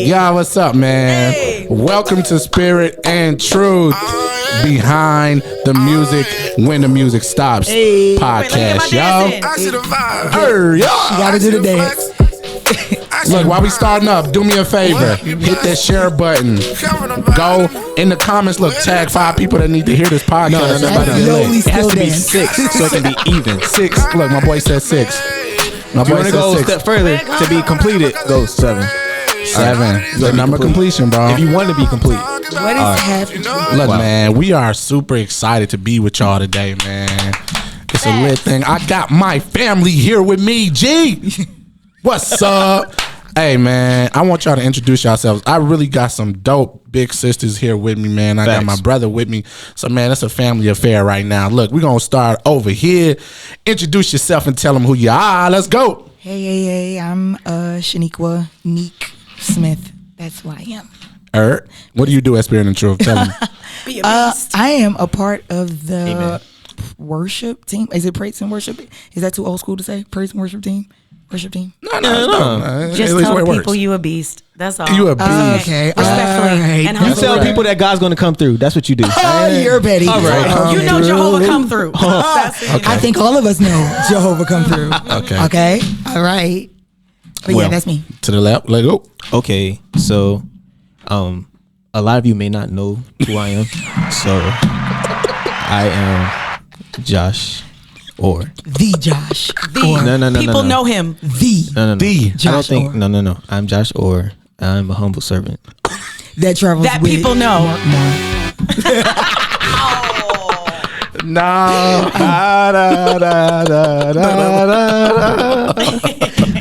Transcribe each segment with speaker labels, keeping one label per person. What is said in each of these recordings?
Speaker 1: Y'all, what's up, man? Hey. Welcome to Spirit and Truth, Behind the Music When the Music Stops podcast, y'all.
Speaker 2: You gotta do the dance.
Speaker 1: Look, while we starting up, do me a favor. Hit that share button. Go in the comments. Look, tag 5 people that need to hear this podcast.
Speaker 3: It has to be 6 so it can be even.
Speaker 1: 6. Look, my boy said 6. My boy said 6.
Speaker 3: Go a step further to be completed. Go 7.
Speaker 1: 7. The number completion, bro.
Speaker 3: If you want to be complete.
Speaker 2: What is happening?
Speaker 1: Look, man, we are super excited to be with y'all today, man. It's a lit thing. I got my family here with me, G. What's up? Hey, man, I want y'all to introduce yourselves. I really got some dope big sisters here with me, man. I got my brother with me. So, man, it's a family affair right now. Look, we're going to start over here. Introduce yourself and tell them who you are. Let's go.
Speaker 2: Hey, I'm Shaniqua Neek Smith. That's who I am.
Speaker 1: What do you do at Spirit and Truth? Tell them.
Speaker 2: I am a part of the worship team. Is it praise and worship? Is that too old school to say? Praise and worship team? Worship team?
Speaker 1: No.
Speaker 4: Just tell people you a beast. That's all.
Speaker 1: You a beast.
Speaker 2: Okay.
Speaker 4: Respectfully.
Speaker 2: Right.
Speaker 4: And
Speaker 3: you tell people that God's going to come through. That's what you do.
Speaker 2: Oh, you're petty.
Speaker 3: All right.
Speaker 4: You know Jehovah come through.
Speaker 2: I think all of us know Jehovah come through. Okay. All right. But yeah, that's me.
Speaker 1: To the left. Let go.
Speaker 3: Okay. So, a lot of you may not know who I am. So, I am Josh. Or
Speaker 2: the Josh.
Speaker 3: No.
Speaker 4: People know him.
Speaker 3: No.
Speaker 1: The
Speaker 3: Josh. No. I'm Josh Orr. I'm a humble servant.
Speaker 2: That travels
Speaker 4: that
Speaker 2: with
Speaker 4: people know.
Speaker 1: No.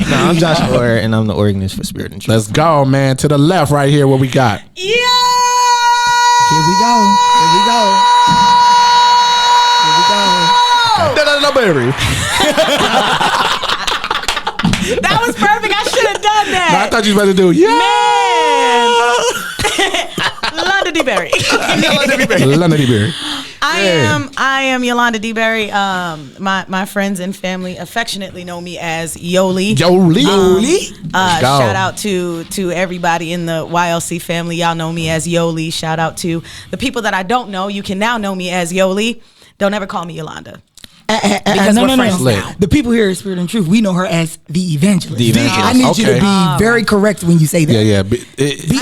Speaker 3: No, I'm Josh Orr, and I'm the organist for Spirit and Truth.
Speaker 1: Let's go, man. To the left right here, what we got?
Speaker 4: Yeah.
Speaker 2: Here we go.
Speaker 1: No, baby.
Speaker 4: That was perfect. I should have done that.
Speaker 1: No, I thought you were about to do
Speaker 4: Man. Yolanda DeBerry.
Speaker 1: Yolanda DeBerry.
Speaker 4: I am Yolanda DeBerry. My friends and family affectionately know me as Yoli. Shout out to everybody in the YLC family. Y'all know me as Yoli. Shout out to the people that I don't know. You can now know me as Yoli. Don't ever call me Yolanda.
Speaker 2: Because we're friends now. The people here at Spirit and Truth, we know her as the evangelist. I need you to be very correct when you say that.
Speaker 1: Yeah.
Speaker 2: Be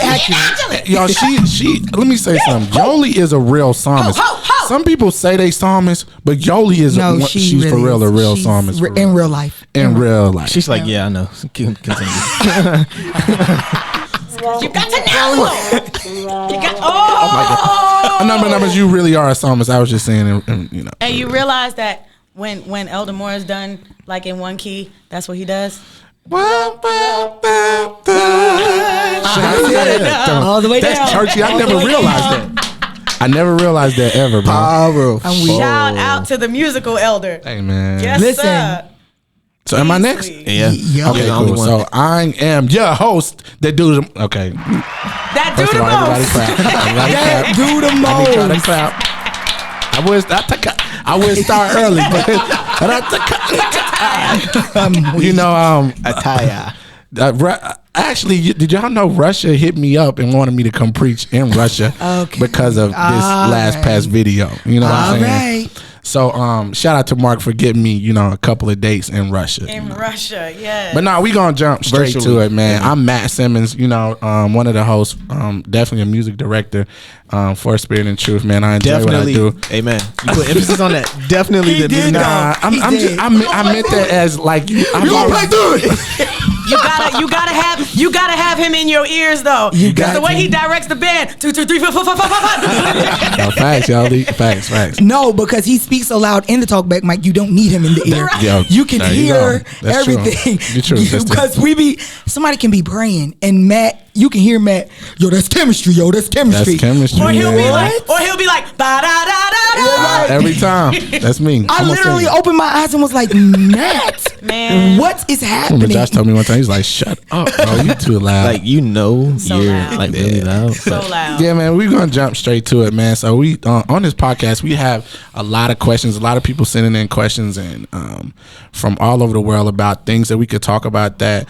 Speaker 2: accurate.
Speaker 1: Y'all, she. Let me say something. Yoli is a real psalmist. Some people say they psalmist, but Yoli is she's really for real a real psalmist.
Speaker 2: In real life.
Speaker 1: In real life.
Speaker 3: She's like, yeah, I know. Continue.
Speaker 4: You got to know. You got.
Speaker 1: Oh my God. Numbers. You really are a psalmist. I was just saying, you know.
Speaker 4: And you realize that when Elder Moore is done, like in one key, that's what he does.
Speaker 2: All the way down.
Speaker 1: That's churchy. I never realized that. I never realized that ever, bro.
Speaker 3: Powerful.
Speaker 4: Shout out to the musical elder.
Speaker 1: Hey, man.
Speaker 4: Yes,
Speaker 2: listen.
Speaker 4: Sir.
Speaker 1: So am I next?
Speaker 3: Yeah.
Speaker 1: Okay, cool. So I am your host. That do the okay.
Speaker 4: That do the most.
Speaker 2: That do the most.
Speaker 1: I need to clap. I would start early, but you know,
Speaker 3: attire.
Speaker 1: Actually, did y'all know Russia hit me up and wanted me to come preach in Russia because of this past video? You know what I'm saying?
Speaker 2: Right.
Speaker 1: So, shout out to Mark for getting me, a couple of dates in Russia.
Speaker 4: Russia, yeah.
Speaker 1: But no, we gonna jump straight to it, man. Yeah. I'm Matt Simmons, one of the hosts, definitely a music director for Spirit and Truth, man. I enjoy what I do.
Speaker 3: Amen. You put emphasis on that. Definitely the music.
Speaker 1: Nah, I meant that as like you gonna do it.
Speaker 4: You gotta have him in your ears though. Because the way he directs the band, 2, 2, 3, 4, 5, 5, 5, 5.
Speaker 1: No, facts, y'all. Facts.
Speaker 2: No, because he speaks so loud in the talkback mic, you don't need him in the ear.
Speaker 1: Yo,
Speaker 2: you can hear everything.
Speaker 1: True.
Speaker 2: Because somebody can be praying and Matt, you can hear Matt. Yo, that's chemistry. That's chemistry.
Speaker 4: Or he'll be like, ba da da da da.
Speaker 1: Every time. That's me.
Speaker 2: I literally opened my eyes and was like, Matt,
Speaker 4: man,
Speaker 2: what is happening?
Speaker 1: Remember Josh told me one time, he's like, shut up, bro, you too loud.
Speaker 3: Like, you're loud. Like really loud.
Speaker 4: So loud.
Speaker 1: Yeah, man, we're gonna jump straight to it, man. So we on this podcast, we have a lot of questions, a lot of people sending in questions and from all over the world about things that we could talk about that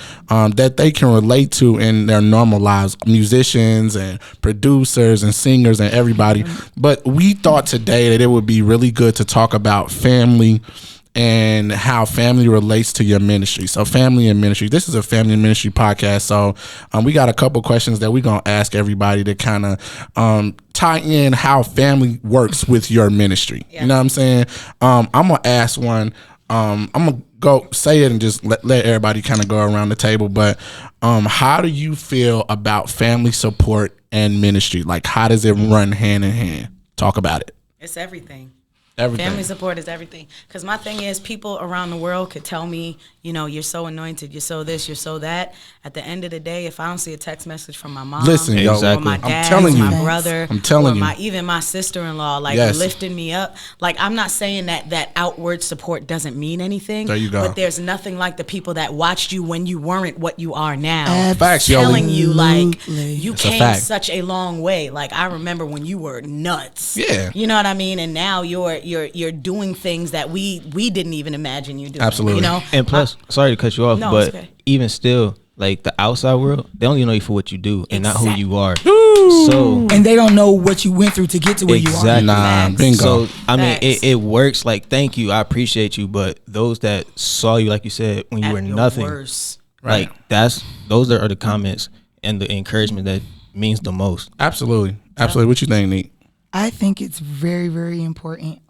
Speaker 1: they can relate to in their normal normal lives, musicians and producers and singers and everybody. But we thought today that it would be really good to talk about family and how family relates to your ministry. So family and ministry. This is a family and ministry podcast. So we got a couple questions that we're going to ask everybody to kind of tie in how family works with your ministry. Yeah. You know what I'm saying? I'm going to ask one. I'm going to go say it and just let everybody kind of go around the table. But how do you feel about family support and ministry? Like, how does it run hand in hand? Talk about it.
Speaker 4: It's everything.
Speaker 1: Everything.
Speaker 4: Family support is everything. Because my thing is, people around the world could tell me, you know, you're so anointed, you're so this, you're so that. At the end of the day, if I don't see a text message from my mom,
Speaker 1: listen,
Speaker 4: or
Speaker 1: exactly.
Speaker 4: my dad,
Speaker 1: or
Speaker 4: my brother,
Speaker 1: I'm telling you,
Speaker 4: even my sister-in-law, like lifting me up. Like, I'm not saying that outward support doesn't mean anything.
Speaker 1: There you go.
Speaker 4: But there's nothing like the people that watched you when you weren't what you are now.
Speaker 1: Facts,
Speaker 4: telling you, like, you
Speaker 1: it's
Speaker 4: came such a long way. Like, I remember when you were nuts.
Speaker 1: Yeah.
Speaker 4: You know what I mean? And now you're doing things that we didn't even imagine you doing.
Speaker 1: Absolutely.
Speaker 4: You know?
Speaker 3: And plus, sorry to cut you off, but
Speaker 4: okay.
Speaker 3: even still, like the outside world, they only know you for what you do and not who you are.
Speaker 2: Ooh.
Speaker 3: So,
Speaker 2: and they don't know what you went through to get to where you are.
Speaker 1: Nah, bingo.
Speaker 3: So I mean, it works. Like, thank you, I appreciate you, but those that saw you, like you said, when you were nothing,
Speaker 1: right?
Speaker 3: Like those are the comments and the encouragement that means the most.
Speaker 1: Absolutely. What you think, Neat?
Speaker 2: I think it's very, very important.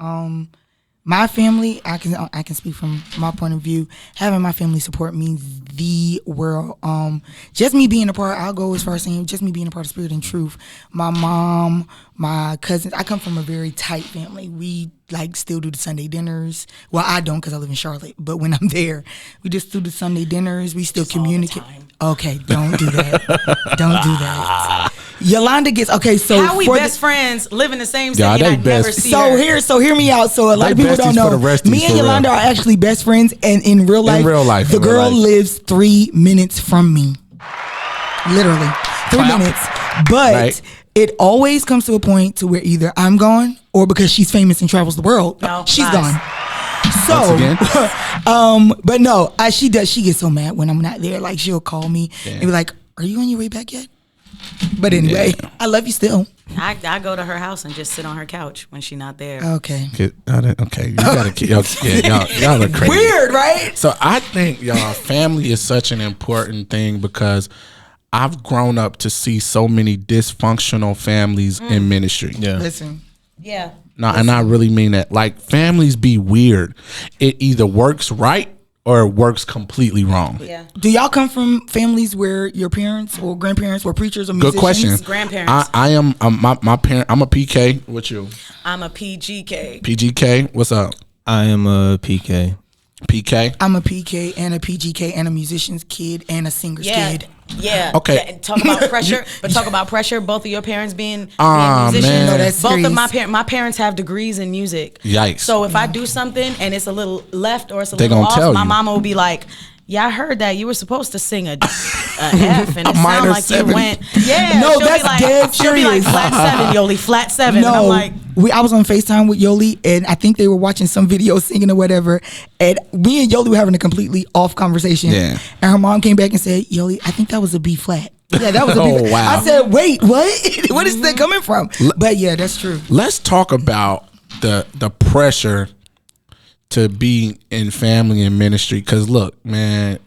Speaker 2: My family, I can speak from my point of view. Having my family support means the world. Just me being a part, I'll go as far as saying just me being a part of Spirit and Truth. My mom, my cousins, I come from a very tight family. We like still do the Sunday dinners. Well, I don't because I live in Charlotte, but when I'm there, we just do the Sunday dinners. We still communicate. Okay, don't do that. Don't do that. Yolanda gets so
Speaker 4: how we best friends live in the same city and I never see her.
Speaker 2: So hear me out. So a lot of people don't know. Me and Yolanda are actually best friends, and in real life, the girl lives 3 minutes from me. Literally 3 minutes. But it always comes to a point to where either I'm gone or because she's famous and travels the world, she's gone. So, but no, she does. She gets so mad when I'm not there. Like, she'll call me and be like, "Are you on your way back yet?" But anyway, I love you still.
Speaker 4: I go to her house and just sit on her couch when she's not there.
Speaker 2: Okay.
Speaker 1: You gotta keep y'all are crazy.
Speaker 2: Weird, right?
Speaker 1: So I think y'all family is such an important thing because I've grown up to see so many dysfunctional families in ministry.
Speaker 3: Yeah.
Speaker 2: Listen.
Speaker 4: Yeah.
Speaker 1: No, and I really mean that. Like, families be weird. It either works right or it works completely wrong.
Speaker 4: Yeah.
Speaker 2: Do y'all come from families where your parents or grandparents were preachers or musicians?
Speaker 1: Good question.
Speaker 4: Grandparents.
Speaker 1: I am my parent. I'm a PK. What you?
Speaker 4: I'm a PGK.
Speaker 1: PGK. What's up?
Speaker 3: I am a PK.
Speaker 1: PK.
Speaker 2: I'm a PK and a PGK and a musician's kid and a singer's kid.
Speaker 4: Yeah.
Speaker 1: Okay.
Speaker 4: Yeah, and talk about pressure. But talk about pressure. Both of your parents being musicians.
Speaker 1: Man.
Speaker 2: No, that's
Speaker 4: both
Speaker 2: serious.
Speaker 4: of my parents have degrees in music.
Speaker 1: Yikes.
Speaker 4: So if I do something and it's a little left or it's a
Speaker 1: They
Speaker 4: little
Speaker 1: gonna
Speaker 4: off,
Speaker 1: tell
Speaker 4: my
Speaker 1: you.
Speaker 4: mama will be like, "Yeah, I heard that you were supposed to sing a F, and it sounded like
Speaker 1: -7.
Speaker 4: you went." Yeah.
Speaker 2: No,
Speaker 4: she'll be
Speaker 2: that's
Speaker 4: like,
Speaker 2: dead
Speaker 4: she'll be like
Speaker 2: serious.
Speaker 4: flat 7, Yoli, flat 7.
Speaker 2: No,
Speaker 4: And I'm like,
Speaker 2: I was on FaceTime with Yoli, and I think they were watching some video singing or whatever. And me and Yoli were having a completely off conversation.
Speaker 1: Yeah.
Speaker 2: And her mom came back and said, "Yoli, I think that was a B flat." Yeah, that was a B flat.
Speaker 1: Wow.
Speaker 2: I said, "Wait, what? What is that coming from?" But yeah, that's true.
Speaker 1: Let's talk about the pressure to be in family and ministry. Because look, man,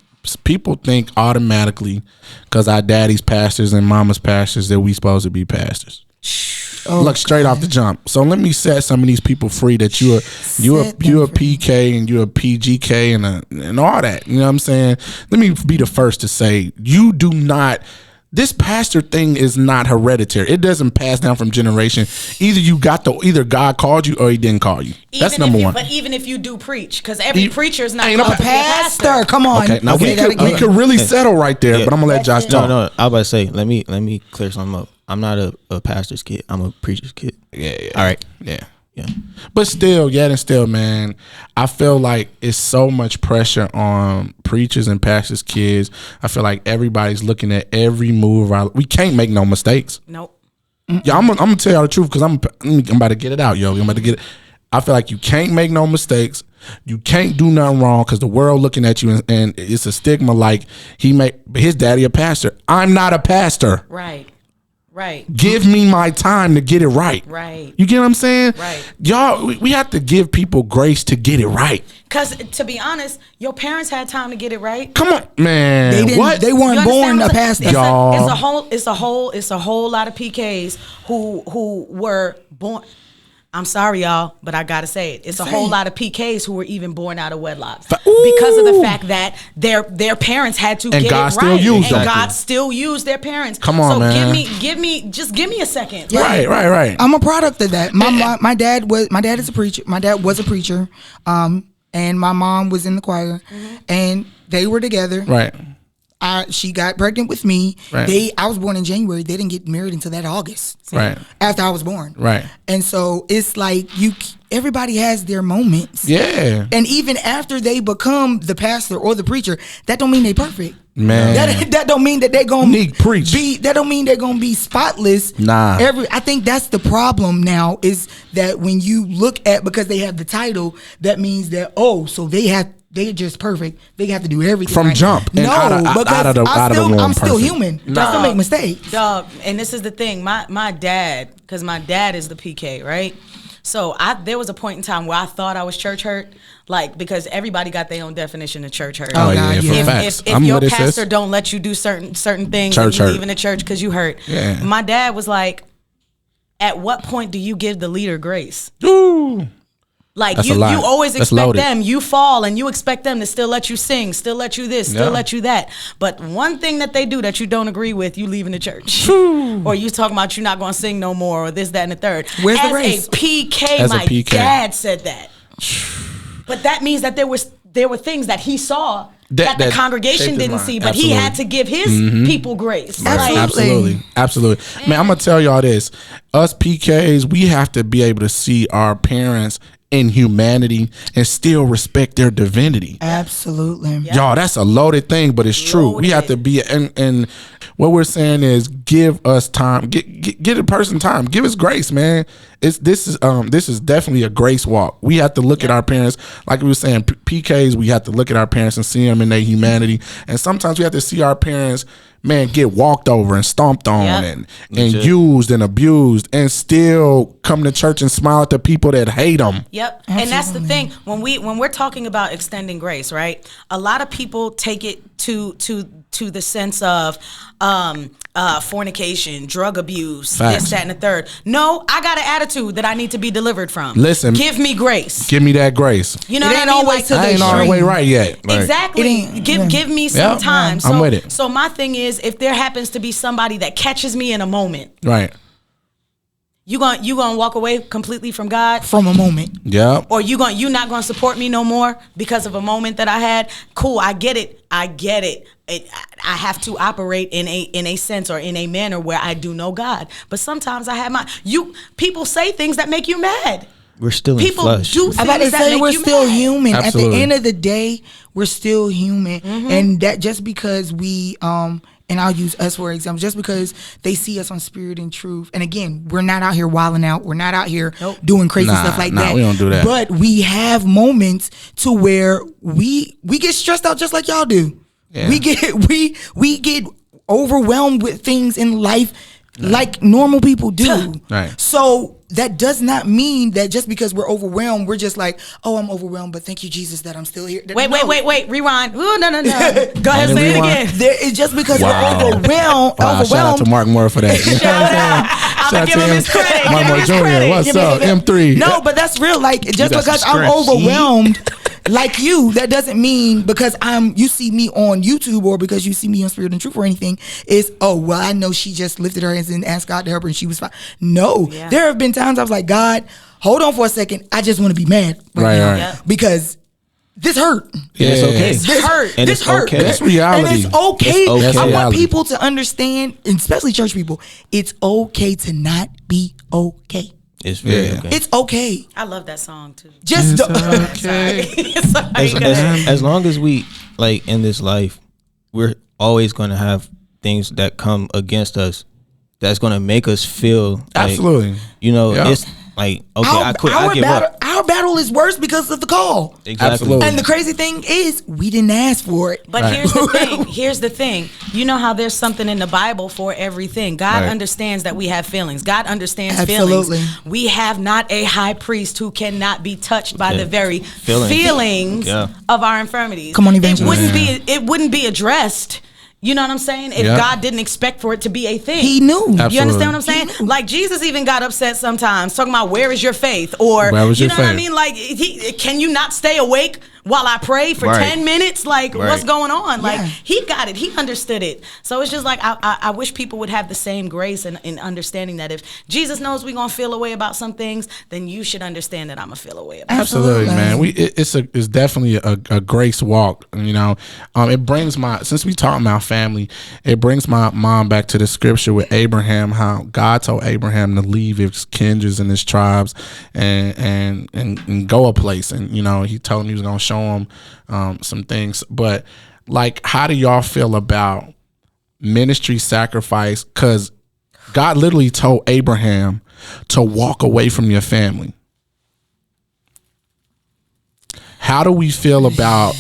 Speaker 1: people think automatically because our daddy's pastors and mama's pastors that we supposed to be pastors. Look, straight off the jump. So let me set some of these people free that you're a PK and you're a PGK and all that. You know what I'm saying? Let me be the first to say you do not. This pastor thing is not hereditary. It doesn't pass down from generation. Either God called you or he didn't call you. That's number one.
Speaker 4: But even if you do preach, because every preacher is not
Speaker 1: ain't
Speaker 4: called to be a pastor.
Speaker 2: Come on.
Speaker 1: Okay, now we could really settle right there, but I'm gonna let Josh talk.
Speaker 3: No, I was about to say, let me clear something up. I'm not a pastor's kid. I'm a preacher's kid.
Speaker 1: Yeah.
Speaker 3: All right.
Speaker 1: Yeah.
Speaker 3: Yeah.
Speaker 1: But still, man, I feel like it's so much pressure on preachers and pastors' kids. I feel like everybody's looking at every move. We can't make no mistakes.
Speaker 4: Nope.
Speaker 1: Yeah, I'm gonna tell y'all the truth because I'm about to get it out, yo. I'm about to get it. I feel like you can't make no mistakes. You can't do nothing wrong because the world looking at you and it's a stigma like his daddy a pastor. I'm not a pastor.
Speaker 4: Right.
Speaker 1: Give me my time to get it right.
Speaker 4: Right.
Speaker 1: You get what I'm saying?
Speaker 4: Right.
Speaker 1: Y'all, we have to give people grace to get it right.
Speaker 4: Because to be honest, your parents had time to get it right.
Speaker 1: Come on, man.
Speaker 2: They didn't. They weren't born a pastor.
Speaker 4: It's a whole lot of PKs who were born. I'm sorry, y'all, but I gotta say it. It's a whole lot of PKs who were even born out of wedlock because of the fact that their parents had to get
Speaker 1: God
Speaker 4: it
Speaker 1: still
Speaker 4: right,
Speaker 1: used
Speaker 4: and
Speaker 1: them.
Speaker 4: God still used their parents.
Speaker 1: Come on,
Speaker 4: so
Speaker 1: man.
Speaker 4: give me a second.
Speaker 1: Right.
Speaker 2: I'm a product of that. My dad is a preacher. My dad was a preacher, and my mom was in the choir, and they were together.
Speaker 1: Right.
Speaker 2: She got pregnant with me.
Speaker 1: Right.
Speaker 2: I was born in January. They didn't get married until that August.
Speaker 1: Right.
Speaker 2: After I was born.
Speaker 1: Right.
Speaker 2: And so it's like everybody has their moments.
Speaker 1: Yeah.
Speaker 2: And even after they become the pastor or the preacher, that don't mean they perfect.
Speaker 1: Man.
Speaker 2: That don't mean that they gonna
Speaker 1: preach.
Speaker 2: That don't mean they're gonna be spotless.
Speaker 1: Nah.
Speaker 2: I think that's the problem now is that when you look at, because they have the title, that means that they're just perfect. They have to do everything
Speaker 1: from
Speaker 2: right.
Speaker 1: jump.
Speaker 2: No, because I'm still human. I still make mistakes.
Speaker 4: Dog, and this is the thing. My dad, because my dad is the PK, right? So there was a point in time where I thought I was church hurt, like because everybody got their own definition of church hurt.
Speaker 2: Oh yeah,
Speaker 4: If your pastor don't let you do certain things,
Speaker 1: church
Speaker 4: and you
Speaker 1: hurt.
Speaker 4: leave in the church because you hurt.
Speaker 1: Yeah.
Speaker 4: My dad was like, "At what point do you give the leader grace?"
Speaker 1: Ooh.
Speaker 4: Like
Speaker 1: That's
Speaker 4: you always
Speaker 1: That's
Speaker 4: expect
Speaker 1: loaded.
Speaker 4: them, you fall and you expect them to still let you sing, still let you this, still let you that. But one thing that they do that you don't agree with, you leaving the church. Or you talking about you're not going to sing no more or this, that, and the third.
Speaker 2: Where's the
Speaker 4: As
Speaker 2: grace?
Speaker 4: a PK, my dad said that. But that means that there were things that he saw that the congregation didn't see, but he had to give his people grace.
Speaker 1: Right. Absolutely. Man, I'm going to tell y'all this. Us PKs, we have to be able to see our parents in humanity and still respect their divinity.
Speaker 2: Absolutely.
Speaker 4: Yep.
Speaker 1: Y'all, that's a loaded thing, but it's true. We have to be, and what we're saying is give us time, get a person time, give us grace, man. This is definitely a grace walk. We have to look at our parents, like we were saying, PKs, we have to look at our parents and see them in their humanity. And sometimes we have to see our parents, man, get walked over and stomped on and used and abused and still come to church and smile at the people that hate them.
Speaker 4: Yep. Absolutely. And that's the thing. When we're talking about extending grace, right? A lot of people take it to the sense of fornication, drug abuse, this, that, and the third. No, I got an attitude that I need to be delivered from.
Speaker 1: Listen.
Speaker 4: Give me grace.
Speaker 1: Give me that grace.
Speaker 4: You know what I mean? Like,
Speaker 1: I ain't all the way right yet.
Speaker 4: Exactly. Give me some time.
Speaker 1: I'm with it.
Speaker 4: So my thing is, if there happens to be somebody that catches me in a moment,
Speaker 1: right?
Speaker 4: You gonna walk away completely from God
Speaker 2: from a moment,
Speaker 4: or you not gonna support me no more because of a moment that I had. Cool, I get it. I have to operate in a sense or in a manner where I do know God, but sometimes I have people say things that make you mad.
Speaker 3: We're still
Speaker 4: people
Speaker 3: in flesh.
Speaker 4: do things
Speaker 2: I'm about to
Speaker 4: that
Speaker 2: say
Speaker 4: make
Speaker 2: we're
Speaker 4: you
Speaker 2: still
Speaker 4: mad.
Speaker 2: human.
Speaker 1: Absolutely.
Speaker 2: At the end of the day, we're still human, and that just because we and I'll use us for example, just because they see us on Spirit and Truth, and again, we're not out here wilding out, we're not out here doing crazy stuff like that.
Speaker 1: We don't do that.
Speaker 2: But we have moments to where we get stressed out just like y'all do. Yeah. We get overwhelmed with things in life like normal people do.
Speaker 1: Right.
Speaker 2: So that does not mean that just because we're overwhelmed, we're just like, oh, I'm overwhelmed, but thank you, Jesus, that I'm still here.
Speaker 4: Wait, rewind. Ooh, no. Go ahead, say it again.
Speaker 2: It's just because we're overwhelmed.
Speaker 1: Shout out to Mark Moore for that.
Speaker 4: I'm going to give him his credit.
Speaker 1: Mark Moore Jr., what's up? M3.
Speaker 2: No, but that's real. Like, just because I'm overwhelmed, like you, that doesn't mean because you see me on YouTube or because you see me on Spirit and Truth or anything, is, oh, well, I know she just lifted her hands and asked God to help her and she was fine. No, there have been times I was like, God, hold on for a second. I just want to be mad right now.
Speaker 4: Yeah.
Speaker 2: Because this hurt.
Speaker 3: Yeah, it's okay.
Speaker 2: This hurt.
Speaker 3: And
Speaker 2: this
Speaker 3: it's
Speaker 2: hurt.
Speaker 3: okay.
Speaker 1: That's reality.
Speaker 2: And it's okay.
Speaker 3: It's okay.
Speaker 2: I want people to understand, and especially church people, it's okay to not be okay.
Speaker 3: It's very okay.
Speaker 2: It's okay.
Speaker 4: I love that song too.
Speaker 2: Just
Speaker 1: okay.
Speaker 3: As long as we like in this life, we're always going to have things that come against us that's going to make us feel like,
Speaker 1: absolutely.
Speaker 3: You know, it's like, okay, I quit. I give up.
Speaker 2: our battle is worse because of the call.
Speaker 3: Exactly.
Speaker 1: Absolutely.
Speaker 2: And the crazy thing is, we didn't ask for it.
Speaker 4: But
Speaker 1: Right.
Speaker 4: here's the thing. Here's the thing. You know how there's something in the Bible for everything. God
Speaker 1: Right.
Speaker 4: understands that we have feelings. God understands
Speaker 2: Absolutely.
Speaker 4: feelings. We have not a high priest who cannot be touched by the very
Speaker 3: Feelings.
Speaker 4: feelings
Speaker 3: Yeah.
Speaker 4: of our infirmities.
Speaker 2: Come on,
Speaker 4: it
Speaker 2: evangelist.
Speaker 4: wouldn't be addressed. You know what I'm saying? If
Speaker 1: Yeah.
Speaker 4: God didn't expect for it to be a thing.
Speaker 2: He knew.
Speaker 1: Absolutely.
Speaker 4: You understand what I'm saying? Like Jesus even got upset sometimes, talking about where is your faith, or
Speaker 1: Where was
Speaker 4: you
Speaker 1: your
Speaker 4: know what I
Speaker 1: faith?
Speaker 4: mean? Like, can you not stay awake while I pray for
Speaker 3: Right.
Speaker 4: 10 minutes? Like,
Speaker 3: Right.
Speaker 4: what's going on? Like,
Speaker 2: Yeah.
Speaker 4: he got it. He understood it. So it's just like I wish people would have the same grace and understanding that if Jesus knows we're gonna feel a way about some things, then you should understand that I'm gonna feel a way about.
Speaker 1: Absolutely,
Speaker 2: Absolutely.
Speaker 1: man. It's definitely a grace walk. You know, it brings since we talking about family, it brings my mom back to the scripture with Abraham, how God told Abraham to leave his kindreds and his tribes and go a place, and you know he told him he was gonna show him some things. But like, how do y'all feel about ministry sacrifice? Because God literally told Abraham to walk away from your family. How do we feel about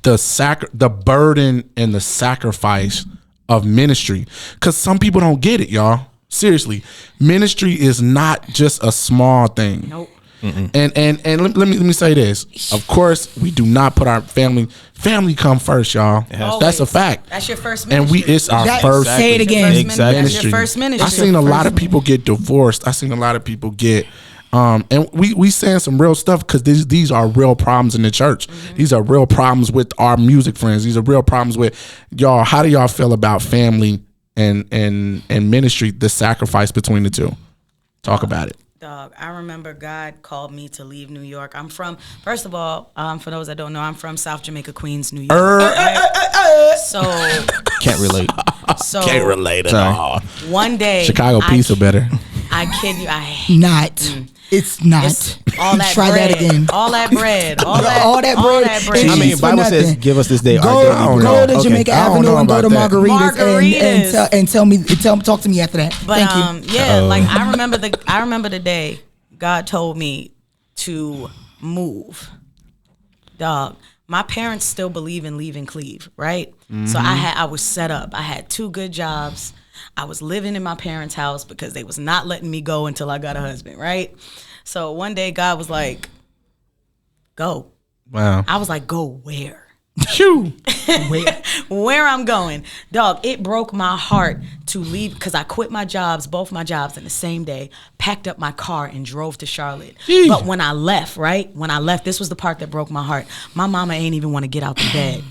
Speaker 1: the burden and the sacrifice of ministry? Because some people don't get it, y'all. Seriously, ministry is not just a small thing.
Speaker 4: Nope.
Speaker 1: And let me say this. Of course, we do not put our family come first, y'all. That's a
Speaker 4: Always.
Speaker 1: fact.
Speaker 4: That's your first
Speaker 1: And
Speaker 4: ministry.
Speaker 1: it's our
Speaker 2: That-
Speaker 1: first.
Speaker 2: Say it again.
Speaker 4: First
Speaker 3: Exactly.
Speaker 4: That's your first ministry.
Speaker 1: I seen a lot of people get divorced. I seen a lot of people get and we saying some real stuff because these are real problems in the church. These are real problems with our music friends. These are real problems with y'all. How do y'all feel about family and ministry, the sacrifice between the two? Talk about it.
Speaker 4: Dog, I remember God called me to leave New York. I'm from, first of all, for those that don't know, I'm from South Jamaica, Queens, New York. Right? So
Speaker 3: Can't relate.
Speaker 1: Can't relate at
Speaker 3: Sorry.
Speaker 1: all.
Speaker 4: one day,
Speaker 1: Chicago pizza better.
Speaker 4: I kid you, I hate
Speaker 2: Not. It's not.
Speaker 4: it's all that
Speaker 2: Try
Speaker 4: bread.
Speaker 2: that again.
Speaker 4: All that bread. All that,
Speaker 2: All that bread.
Speaker 3: I mean,
Speaker 2: For
Speaker 3: Bible says,
Speaker 2: nothing.
Speaker 3: "Give us this day our
Speaker 2: Go,
Speaker 3: daily
Speaker 1: don't
Speaker 3: bread."
Speaker 1: know.
Speaker 2: go to
Speaker 3: Okay.
Speaker 2: Jamaica
Speaker 1: I don't
Speaker 2: Avenue
Speaker 1: know
Speaker 2: and go to
Speaker 1: about that.
Speaker 2: Margaritas, and tell me, talk to me after that.
Speaker 4: But
Speaker 2: Thank you.
Speaker 4: yeah, like I remember the day God told me to move. Dog, my parents still believe in leave and cleave, right? So I was set up. I had 2 good jobs. I was living in my parents' house because they was not letting me go until I got a husband, right? So one day God was like, "Go."
Speaker 1: Wow.
Speaker 4: I was like, "Go where?"
Speaker 1: Shoo.
Speaker 4: Where I'm going, dog, it broke my heart to leave because I quit my jobs, both my jobs in the same day, packed up my car and drove to Charlotte.
Speaker 1: Jeez.
Speaker 4: But when I left, this was the part that broke my heart. My mama ain't even want to get out the bed.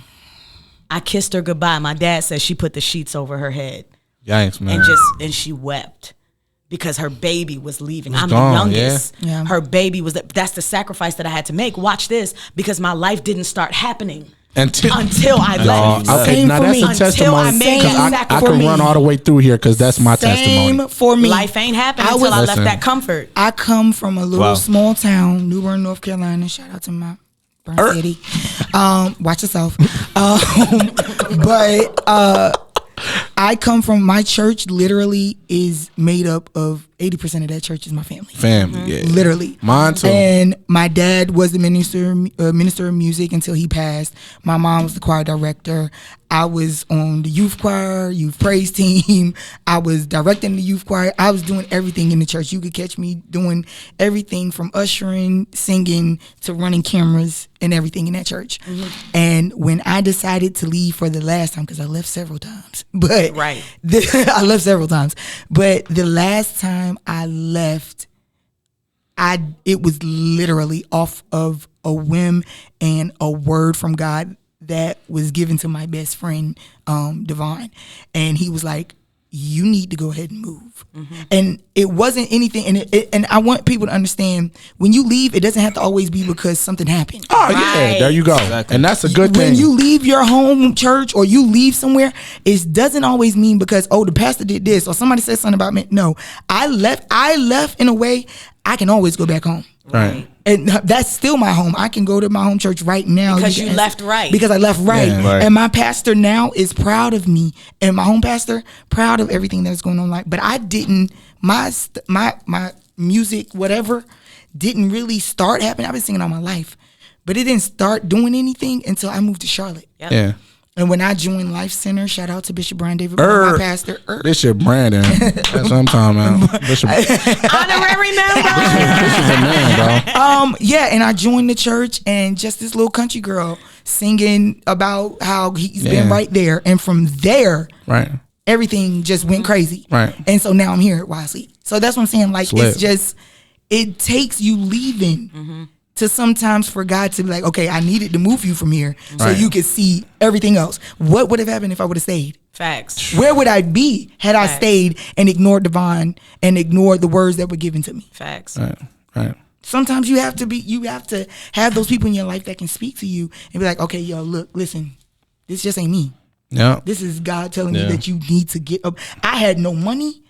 Speaker 4: I kissed her goodbye. My dad said she put the sheets over her head
Speaker 1: Yikes, man.
Speaker 4: and she wept because her baby was leaving. I'm
Speaker 1: gone,
Speaker 4: the youngest.
Speaker 2: yeah.
Speaker 4: Her baby was that's the sacrifice that I had to make. Watch this, because my life didn't start happening until I left.
Speaker 1: Okay,
Speaker 2: Same
Speaker 1: now
Speaker 2: for
Speaker 1: that's
Speaker 2: me.
Speaker 1: a
Speaker 4: Until
Speaker 1: testimony.
Speaker 4: I made
Speaker 1: 'Cause
Speaker 4: that
Speaker 1: I
Speaker 4: sacrifice.
Speaker 1: can run all the way through here because that's my testimony.
Speaker 2: Same for me.
Speaker 4: Life ain't happened
Speaker 2: I
Speaker 4: until
Speaker 2: was-
Speaker 4: I left
Speaker 1: Listen.
Speaker 4: that comfort.
Speaker 2: I come from a little
Speaker 3: Wow.
Speaker 2: small town, New Bern, North Carolina. Shout out to my Burn City. Watch yourself. But I come from, my church literally is made up of 80% of that church is my family.
Speaker 1: Family, yeah.
Speaker 2: Literally.
Speaker 1: Mine too.
Speaker 2: And my dad was the minister of music until he passed. My mom was the choir director. I was on the youth choir, youth praise team. I was directing the youth choir. I was doing everything in the church. You could catch me doing everything from ushering, singing, to running cameras and everything in that church. And when I decided to leave for the last time, because I left several times, but
Speaker 4: Right.
Speaker 2: I left several times, but the last time I left, it was literally off of a whim and a word from God that was given to my best friend, Devon. And he was like, you need to go ahead and move. And it wasn't anything. And I want people to understand, when you leave, it doesn't have to always be because something happened.
Speaker 1: Oh, yeah.
Speaker 4: Right.
Speaker 1: There you go.
Speaker 3: Exactly.
Speaker 1: And that's a good
Speaker 2: When
Speaker 1: thing.
Speaker 2: you leave your home church or you leave somewhere, it doesn't always mean because, oh, the pastor did this or somebody said something about me. No, I left in a way I can always go back home.
Speaker 1: Right.
Speaker 2: And that's still my home. I can go to my home church right now.
Speaker 4: Because
Speaker 2: can
Speaker 4: you
Speaker 2: ask-
Speaker 4: left right.
Speaker 2: Because I left right.
Speaker 1: Yeah.
Speaker 3: Right.
Speaker 2: And my pastor now is proud of me. And my home pastor, proud of everything that's going on. But I didn't, my music, whatever, didn't really start happening. I've been singing all my life, but it didn't start doing anything until I moved to Charlotte.
Speaker 4: Yep.
Speaker 1: Yeah.
Speaker 2: And when I joined Life Center, shout out to Bishop Brian David, my pastor.
Speaker 1: Bishop Brandon. That's what I'm talking about. Bishop.
Speaker 4: Honorary member.
Speaker 1: Bishop the man, bro.
Speaker 2: Yeah, and I joined the church, and just this little country girl singing about how he's been right there, and from there,
Speaker 1: Right.
Speaker 2: everything just went crazy.
Speaker 1: Right.
Speaker 2: And so now I'm here at YC. So that's what I'm saying. Like,
Speaker 1: Slip.
Speaker 2: it's just, it takes you leaving to sometimes for God to be like, okay, I needed to move you from here so
Speaker 1: Right.
Speaker 2: you could see everything else. What would have happened if I would have stayed?
Speaker 4: Facts.
Speaker 2: Where would I be had I stayed and ignored Devon and ignored the words that were given to me?
Speaker 4: Facts.
Speaker 1: Right. Right.
Speaker 2: Sometimes you have to have those people in your life that can speak to you and be like, okay, yo, look, listen, this just ain't me.
Speaker 1: Yeah.
Speaker 2: This is God telling you that you need to get up. I had no money.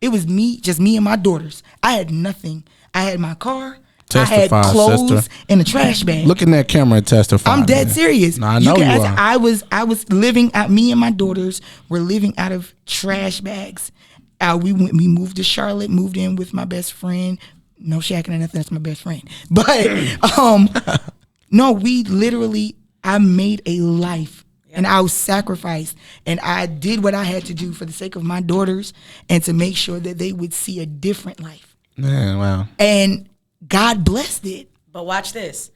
Speaker 2: It was me, just me and my daughters. I had nothing. I had my car.
Speaker 1: Testify,
Speaker 2: I had clothes
Speaker 1: sister.
Speaker 2: in a trash bag.
Speaker 1: Look in that camera and testify.
Speaker 2: I'm dead
Speaker 1: man.
Speaker 2: serious.
Speaker 1: No, I know you are.
Speaker 2: I was living out. Me and my daughters were living out of trash bags. We moved to Charlotte. Moved in with my best friend. No shacking or nothing. That's my best friend. But no, we literally. I made a life, and I was sacrificed, and I did what I had to do for the sake of my daughters, and to make sure that they would see a different life.
Speaker 1: Man, wow.
Speaker 2: And God blessed it.
Speaker 4: But watch this.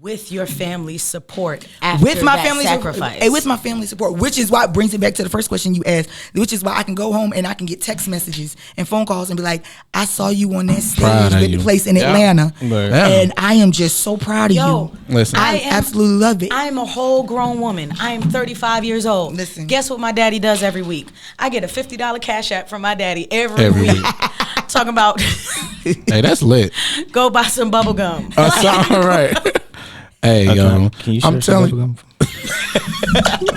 Speaker 4: With your family's support after
Speaker 2: With my
Speaker 4: that
Speaker 2: family
Speaker 4: sacrifice.
Speaker 2: with my family support, which is why it brings it back to the first question you asked, which is why I can go home and I can get text messages and phone calls and be like, I saw you on that
Speaker 1: Proud of
Speaker 2: stage with
Speaker 1: you.
Speaker 2: the place in Atlanta,
Speaker 1: Yeah.
Speaker 2: and I am just so proud of
Speaker 4: Yo,
Speaker 2: you.
Speaker 1: Listen.
Speaker 2: I absolutely love it.
Speaker 4: I am a whole grown woman. I am 35 years old.
Speaker 2: Listen.
Speaker 4: Guess what my daddy does every week? I get a $50 cash app from my daddy every
Speaker 1: Every
Speaker 4: week.
Speaker 1: week.
Speaker 4: Talking about
Speaker 1: Hey, that's lit.
Speaker 4: go buy some bubble gum.
Speaker 1: That's all right. Hey, yo.
Speaker 3: Can you
Speaker 1: I'm telling you.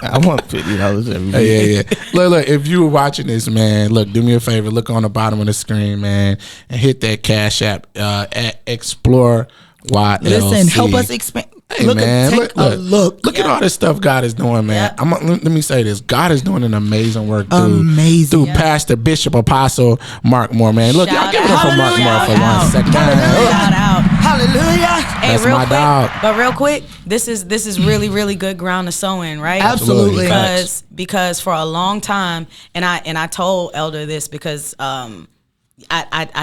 Speaker 3: I want $50 every week.
Speaker 1: Yeah. Look, if you were watching this, man, look, do me a favor. Look on the bottom of the screen, man, and hit that Cash App at Explore YLC.
Speaker 2: Listen, help us expand.
Speaker 1: Hey,
Speaker 2: Look,
Speaker 1: man,
Speaker 2: take a look.
Speaker 1: Look at all this stuff God is doing, man.
Speaker 4: Yeah.
Speaker 1: Let me say this. God is doing an amazing work
Speaker 2: Amazing.
Speaker 1: through Pastor Bishop Apostle Mark Moore, man. Look, y'all
Speaker 4: Shout
Speaker 1: give it up
Speaker 4: out.
Speaker 1: for Mark Moore for
Speaker 4: Shout
Speaker 1: 1 second.
Speaker 4: Shout out.
Speaker 2: Hallelujah.
Speaker 4: Hey,
Speaker 1: That's
Speaker 4: real
Speaker 1: my
Speaker 4: quick,
Speaker 1: dog.
Speaker 4: But real quick, this is really good ground to sow in, right?
Speaker 2: Absolutely.
Speaker 4: Because for a long time, and I told Elder this because I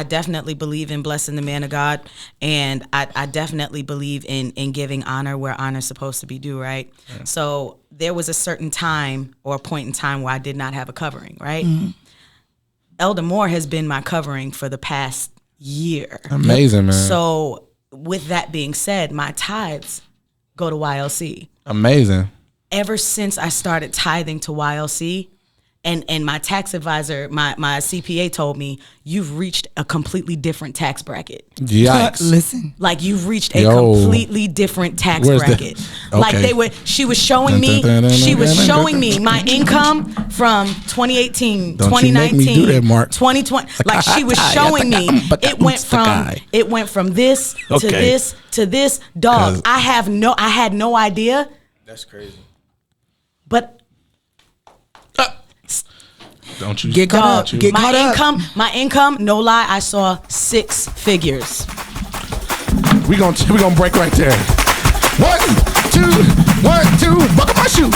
Speaker 4: definitely believe in blessing the man of God, and I definitely believe in giving honor where honor's supposed to be due, right? Yeah. So there was a certain time or a point in time where I did not have a covering, right? Mm-hmm. Elder Moore has been my covering for the past year.
Speaker 1: Amazing, man.
Speaker 4: So with that being said, my tithes go to YLC.
Speaker 1: Amazing.
Speaker 4: Ever since I started tithing to YLC, and my tax advisor, my CPA told me, you've reached a completely different tax bracket.
Speaker 1: Yikes.
Speaker 2: Listen.
Speaker 4: Like, you've reached a completely different tax bracket.
Speaker 1: Okay.
Speaker 4: Like she was showing me my income from 2018,
Speaker 1: Don't
Speaker 4: 2019,
Speaker 1: you make me do that, Mark.
Speaker 4: 2020. Like, she was showing me it went from this to this to this. Dog, I had no idea.
Speaker 3: That's crazy.
Speaker 4: But
Speaker 1: don't you
Speaker 2: get caught up. Get caught up.
Speaker 4: My income, no lie, I saw 6 figures.
Speaker 1: We gonna break right there. 1, 2, buckle my shoe.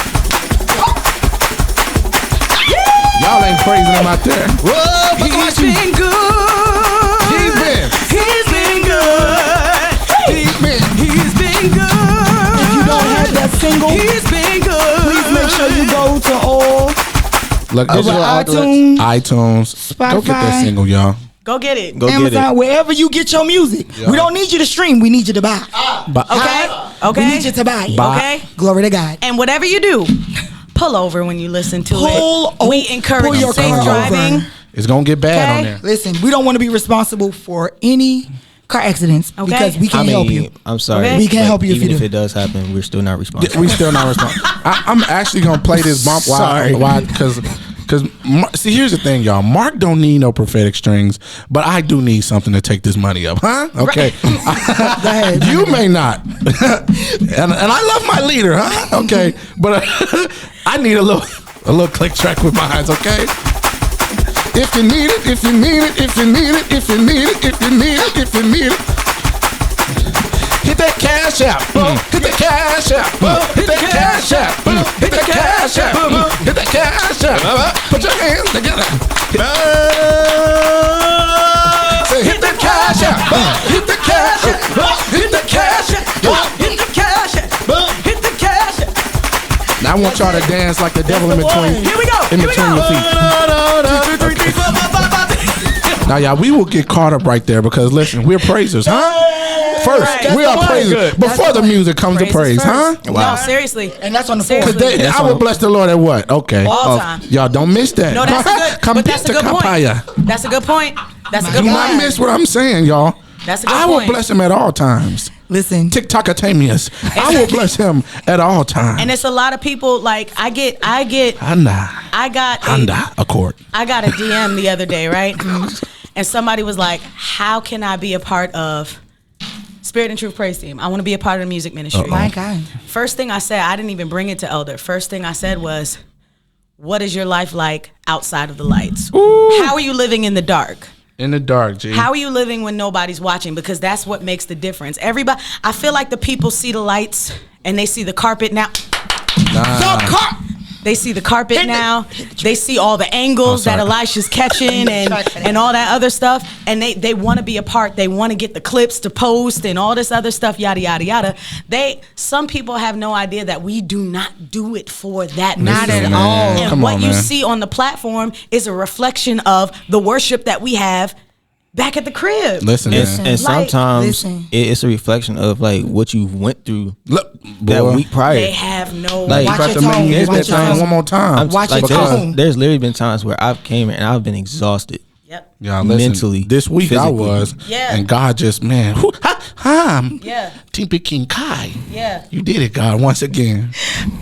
Speaker 1: Y'all ain't praising him out there. Whoa, buckle my shoe.
Speaker 4: Been good.
Speaker 1: He's been
Speaker 4: good.
Speaker 2: If you don't have that single,
Speaker 4: He's been good.
Speaker 2: please make sure you go to all
Speaker 1: Look, iTunes,
Speaker 2: Spotify.
Speaker 1: Go get that single, y'all.
Speaker 4: Go get it.
Speaker 3: Go
Speaker 2: Amazon,
Speaker 3: get it.
Speaker 2: wherever you get your music.
Speaker 1: Yeah.
Speaker 2: We don't need you to stream. We need you to buy.
Speaker 4: Okay.
Speaker 2: We need you to buy.
Speaker 4: Okay.
Speaker 2: Glory to God.
Speaker 4: And whatever you do, pull over when you listen to it. We
Speaker 2: pull
Speaker 4: encourage
Speaker 2: your
Speaker 4: safe
Speaker 2: car
Speaker 4: driving.
Speaker 2: over.
Speaker 1: It's gonna get bad on there.
Speaker 2: Listen, we don't want to be responsible for any car accidents because we can't help you.
Speaker 3: I'm sorry.
Speaker 4: Okay.
Speaker 2: We can't
Speaker 3: but
Speaker 2: help you if
Speaker 3: even
Speaker 2: you
Speaker 3: if
Speaker 2: do.
Speaker 3: it does happen, we're still not responsible.
Speaker 1: We still not responsible. I'm actually gonna play this bump.
Speaker 3: Sorry.
Speaker 1: Why? Because see, here's the thing, y'all. Mark don't need no prophetic strings, but I do need something to take this money up, huh? Okay.
Speaker 2: Go ahead.
Speaker 1: You may not, and I love my leader, huh? Okay, but I need a little click track with mine, okay? If you need it, if you need it, if you need it, if you need it, if you need it, if you need it. hit that cash out. Hit the cash out. Hit that cash out. Hit that cash out. Hit that cash out. Put your hands together. Say hit the cash out. Hit the cash out. Hit the cash out.
Speaker 4: Hit the cash out. Hit the cash out.
Speaker 1: Now I want y'all to dance like the devil in between.
Speaker 4: Here we go.
Speaker 1: In between your feet.
Speaker 4: 2, 2, 3, 4, 5, 5, 5.
Speaker 1: Now, y'all, we will get caught up right there because listen, we're praisers, huh? First, we are praisers before the music comes to praise, huh?
Speaker 4: Wow. No, seriously.
Speaker 2: And that's on the floor.
Speaker 4: Seriously.
Speaker 1: I will bless the Lord at what? Okay.
Speaker 4: All time.
Speaker 1: Y'all don't miss that.
Speaker 4: No, that's a good. But that's a good point. That's a good point. That's a good
Speaker 1: Do
Speaker 4: point.
Speaker 1: not miss what I'm saying, y'all.
Speaker 4: That's a good
Speaker 1: I
Speaker 4: point.
Speaker 1: will bless him at all times.
Speaker 2: Listen,
Speaker 1: TikTokatamius. I will bless him at all times.
Speaker 4: And it's a lot of people like I got
Speaker 1: a court.
Speaker 4: I got a DM the other day, right? And somebody was like, "How can I be a part of Spirit and Truth Praise Team? I want to be a part of the music ministry."
Speaker 2: my God.
Speaker 4: First thing I said, I didn't even bring it to Elder. First thing I said was, "What is your life like outside of the lights?
Speaker 1: Ooh.
Speaker 4: How are you living in the dark?"
Speaker 1: In the dark, G.
Speaker 4: How are you living when nobody's watching? Because that's what makes the difference. Everybody, I feel like the people see the lights and they see the carpet now. They see the carpet now. They see all the angles that Elisha's catching and all that other stuff. And they want to be a part. They want to get the clips to post and all this other stuff, yada, yada, yada. Some people have no idea that we do not do it for that.
Speaker 2: Not
Speaker 4: reason.
Speaker 2: at all.
Speaker 4: And
Speaker 1: Come
Speaker 4: what
Speaker 1: on,
Speaker 4: you
Speaker 1: man.
Speaker 4: see on the platform is a reflection of the worship that we have back at the crib.
Speaker 1: Listen, man.
Speaker 3: And sometimes
Speaker 2: listen.
Speaker 3: it's a reflection of like what you went through
Speaker 1: Look,
Speaker 3: that
Speaker 1: boy.
Speaker 3: week prior.
Speaker 4: They have no.
Speaker 3: Like,
Speaker 1: You
Speaker 2: Watch
Speaker 1: about
Speaker 2: your
Speaker 1: to make
Speaker 2: tone.
Speaker 1: me hit
Speaker 2: Watch
Speaker 1: that
Speaker 2: your
Speaker 1: thing
Speaker 2: tone.
Speaker 1: one more time.
Speaker 2: Watch
Speaker 3: like
Speaker 2: your tone.
Speaker 3: there's literally been times where I've came and I've been exhausted.
Speaker 4: Yep.
Speaker 1: Y'all listen,
Speaker 3: mentally,
Speaker 1: this week
Speaker 3: physically.
Speaker 1: I was,
Speaker 4: Yeah.
Speaker 1: and God just, man,
Speaker 4: Yeah.
Speaker 1: Team King Kai.
Speaker 4: Yeah.
Speaker 1: You did it, God, once again.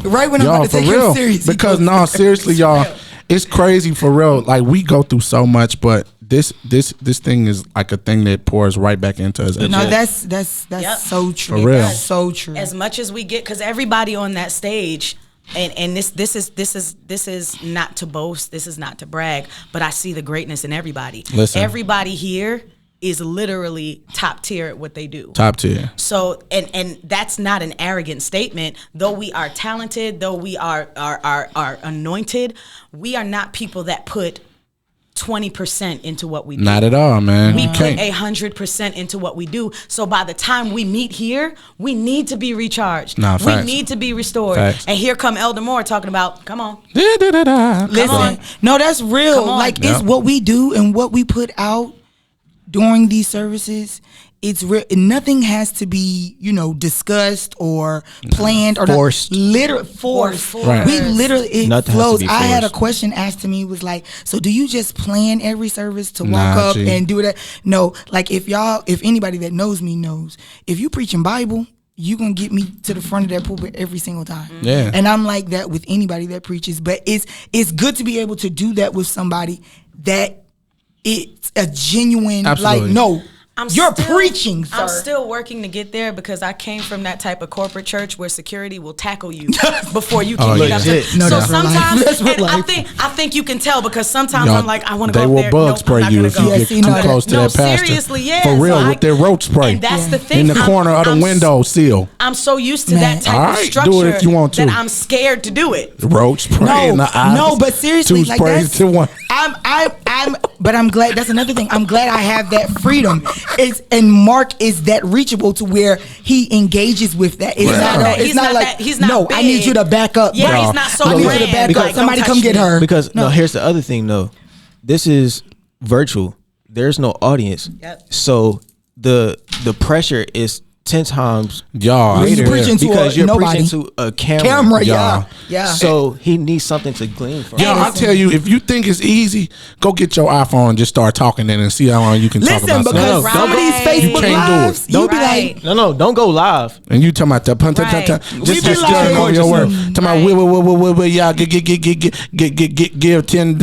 Speaker 2: Right when I'm
Speaker 1: Y'all,
Speaker 2: about to
Speaker 1: for
Speaker 2: take
Speaker 1: real.
Speaker 2: him serious.
Speaker 1: Because no, seriously, y'all, it's crazy for real. Like we go through so much, but this thing is like a thing that pours right back into us.
Speaker 2: No, that's
Speaker 4: Yep.
Speaker 2: so true.
Speaker 1: For real.
Speaker 2: That's so true.
Speaker 4: As much as we get, because everybody on that stage, and this is not to boast, this is not to brag, but I see the greatness in everybody.
Speaker 1: Listen.
Speaker 4: Everybody here is literally top tier at what they do.
Speaker 1: Top tier.
Speaker 4: So and that's not an arrogant statement. Though we are talented, though we are anointed, we are not people that put 20% into what we do.
Speaker 1: Not at all, man.
Speaker 4: We
Speaker 1: You
Speaker 4: put
Speaker 1: can't.
Speaker 4: 100% into what we do. So by the time we meet here, we need to be recharged.
Speaker 1: Nah,
Speaker 4: we
Speaker 1: facts.
Speaker 4: need to be restored.
Speaker 1: Facts.
Speaker 4: And here come Elder Moore talking about, come on.
Speaker 2: Listen,
Speaker 4: on.
Speaker 2: no, that's real.
Speaker 4: Come on.
Speaker 2: Like
Speaker 1: Yep.
Speaker 2: it's what we do and what we put out during these services. It's real. Nothing has to be, discussed or planned or
Speaker 3: Forced.
Speaker 2: Literally forced.
Speaker 1: Right.
Speaker 2: We literally it
Speaker 3: Nothing has to
Speaker 2: flows.
Speaker 3: be
Speaker 2: I had a
Speaker 3: forced.
Speaker 2: question asked to me was like, so do you just plan every service to walk
Speaker 1: Nah,
Speaker 2: up
Speaker 1: G.
Speaker 2: and do that? No, like if anybody that knows me knows, if you preaching Bible, you gonna get me to the front of that pulpit every single time.
Speaker 1: Yeah.
Speaker 2: And I'm like that with anybody that preaches. But it's good to be able to do that with somebody that it's a genuine
Speaker 1: Absolutely.
Speaker 2: like no. You're
Speaker 4: still-
Speaker 2: preaching, sir.
Speaker 4: I'm still working to get there because I came from that type of corporate church where security will tackle you before you can
Speaker 1: Oh,
Speaker 4: get
Speaker 1: yeah.
Speaker 4: up to.
Speaker 3: Legit.
Speaker 2: No,
Speaker 4: so
Speaker 2: that's real life.
Speaker 4: sometimes,
Speaker 2: That's real
Speaker 4: and
Speaker 2: life.
Speaker 4: I think you can tell because sometimes
Speaker 1: Y'all,
Speaker 4: I'm like, I want to
Speaker 1: they
Speaker 4: go
Speaker 1: will
Speaker 4: up there.
Speaker 1: bug
Speaker 4: Nope,
Speaker 1: spray
Speaker 4: I'm not
Speaker 1: you
Speaker 4: gonna
Speaker 1: if
Speaker 4: go.
Speaker 1: you
Speaker 2: Yes,
Speaker 1: get
Speaker 2: you
Speaker 1: too
Speaker 2: know that.
Speaker 1: close to
Speaker 4: No,
Speaker 1: that pastor.
Speaker 4: seriously, yeah.
Speaker 1: For real,
Speaker 4: So
Speaker 1: with their roach spray.
Speaker 4: And that's the thing.
Speaker 1: in the corner of the
Speaker 4: I'm
Speaker 1: window seal.
Speaker 4: I'm so used to
Speaker 2: Man.
Speaker 4: that type
Speaker 1: All
Speaker 4: of
Speaker 1: right,
Speaker 4: structure
Speaker 1: do it if you want to.
Speaker 4: that I'm scared to do it.
Speaker 1: Roach spray in the eyes.
Speaker 2: No, but seriously,
Speaker 1: Two
Speaker 2: like
Speaker 1: sprays
Speaker 2: that's,
Speaker 1: to one.
Speaker 2: but I'm glad. That's another thing. I'm glad I have that freedom. And Mark is that reachable to where he engages with that. It's
Speaker 1: Right.
Speaker 2: not.
Speaker 1: Right.
Speaker 2: It's
Speaker 4: He's
Speaker 2: not
Speaker 4: not
Speaker 2: like
Speaker 4: that- he's not
Speaker 2: no. I need
Speaker 4: big.
Speaker 2: you to back up.
Speaker 4: Yeah,
Speaker 2: bro.
Speaker 4: he's not so
Speaker 2: I need you to
Speaker 4: grand,
Speaker 2: back
Speaker 4: like,
Speaker 2: up. Somebody
Speaker 4: don't
Speaker 2: come
Speaker 4: touch
Speaker 2: get
Speaker 4: me.
Speaker 2: her.
Speaker 3: Because no, here's the other thing though. This is virtual. There's no audience.
Speaker 4: Yep.
Speaker 3: So the pressure is 10 times
Speaker 1: Y'all,
Speaker 2: You're
Speaker 3: greater
Speaker 2: preaching to
Speaker 3: because you're
Speaker 2: nobody.
Speaker 3: preaching to a camera.
Speaker 2: Camera,
Speaker 1: Yeah.
Speaker 2: yeah.
Speaker 3: So he needs something to glean from.
Speaker 1: Yo, I tell you, if you think it's easy, go get your iPhone and just start talking in and see how long you can talk
Speaker 2: Listen,
Speaker 1: about
Speaker 2: because
Speaker 1: something.
Speaker 3: No,
Speaker 2: some of
Speaker 3: don't
Speaker 2: these
Speaker 3: go-
Speaker 2: Facebook
Speaker 1: You can't do it.
Speaker 2: lives, you be
Speaker 4: Right.
Speaker 2: like,
Speaker 3: No, don't go live.
Speaker 1: And you talking about the
Speaker 4: Right.
Speaker 1: just
Speaker 2: We be
Speaker 1: just
Speaker 2: like-
Speaker 1: turn over your word. Talking about
Speaker 4: Right.
Speaker 1: y'all give 10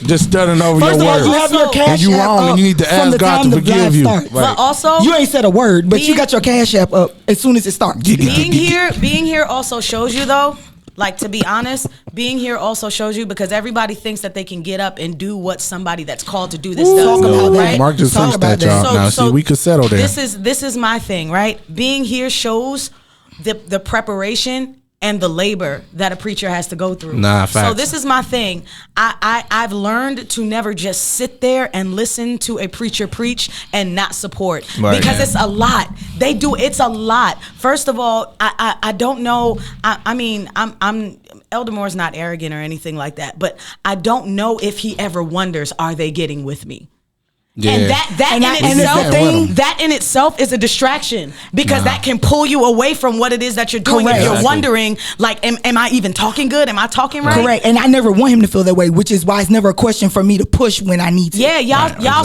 Speaker 1: just stuttering over
Speaker 2: first
Speaker 1: your
Speaker 2: of all, you
Speaker 1: word.
Speaker 2: have your
Speaker 4: Also-
Speaker 2: cash
Speaker 1: And you
Speaker 2: app
Speaker 1: wrong,
Speaker 2: up
Speaker 1: and you need to
Speaker 2: from
Speaker 1: ask
Speaker 2: the
Speaker 1: God
Speaker 2: time
Speaker 1: to
Speaker 2: the
Speaker 1: forgive
Speaker 2: live
Speaker 1: you.
Speaker 2: starts.
Speaker 1: Right.
Speaker 4: But also,
Speaker 2: You ain't said a word, but you
Speaker 4: Being-
Speaker 2: got your cash app up as soon as it starts.
Speaker 4: being here also shows you though Like, to be honest, being here also shows you, because everybody thinks that they can get up and do what somebody that's called to do this does.
Speaker 2: No,
Speaker 4: right?
Speaker 1: Mark just finished that, y'all. Now, see, we could settle there.
Speaker 4: This is my thing, right? Being here shows the preparation and the labor that a preacher has to go through.
Speaker 1: Nah, facts.
Speaker 4: So this is my thing. I've learned to never just sit there and listen to a preacher preach and not support, because it's a lot. It's a lot. First of all, I don't know. I mean, I'm Elder Moore's not arrogant or anything like that, but I don't know if he ever wonders, are they getting with me? Yeah. And that in itself is a distraction, because that can pull you away from what it is that you're doing. Correct. If you're wondering, like, am I even talking good? Am I talking right?
Speaker 2: Correct. And I never want him to feel that way, which is why it's never a question for me to push when I need to.
Speaker 4: Yeah, y'all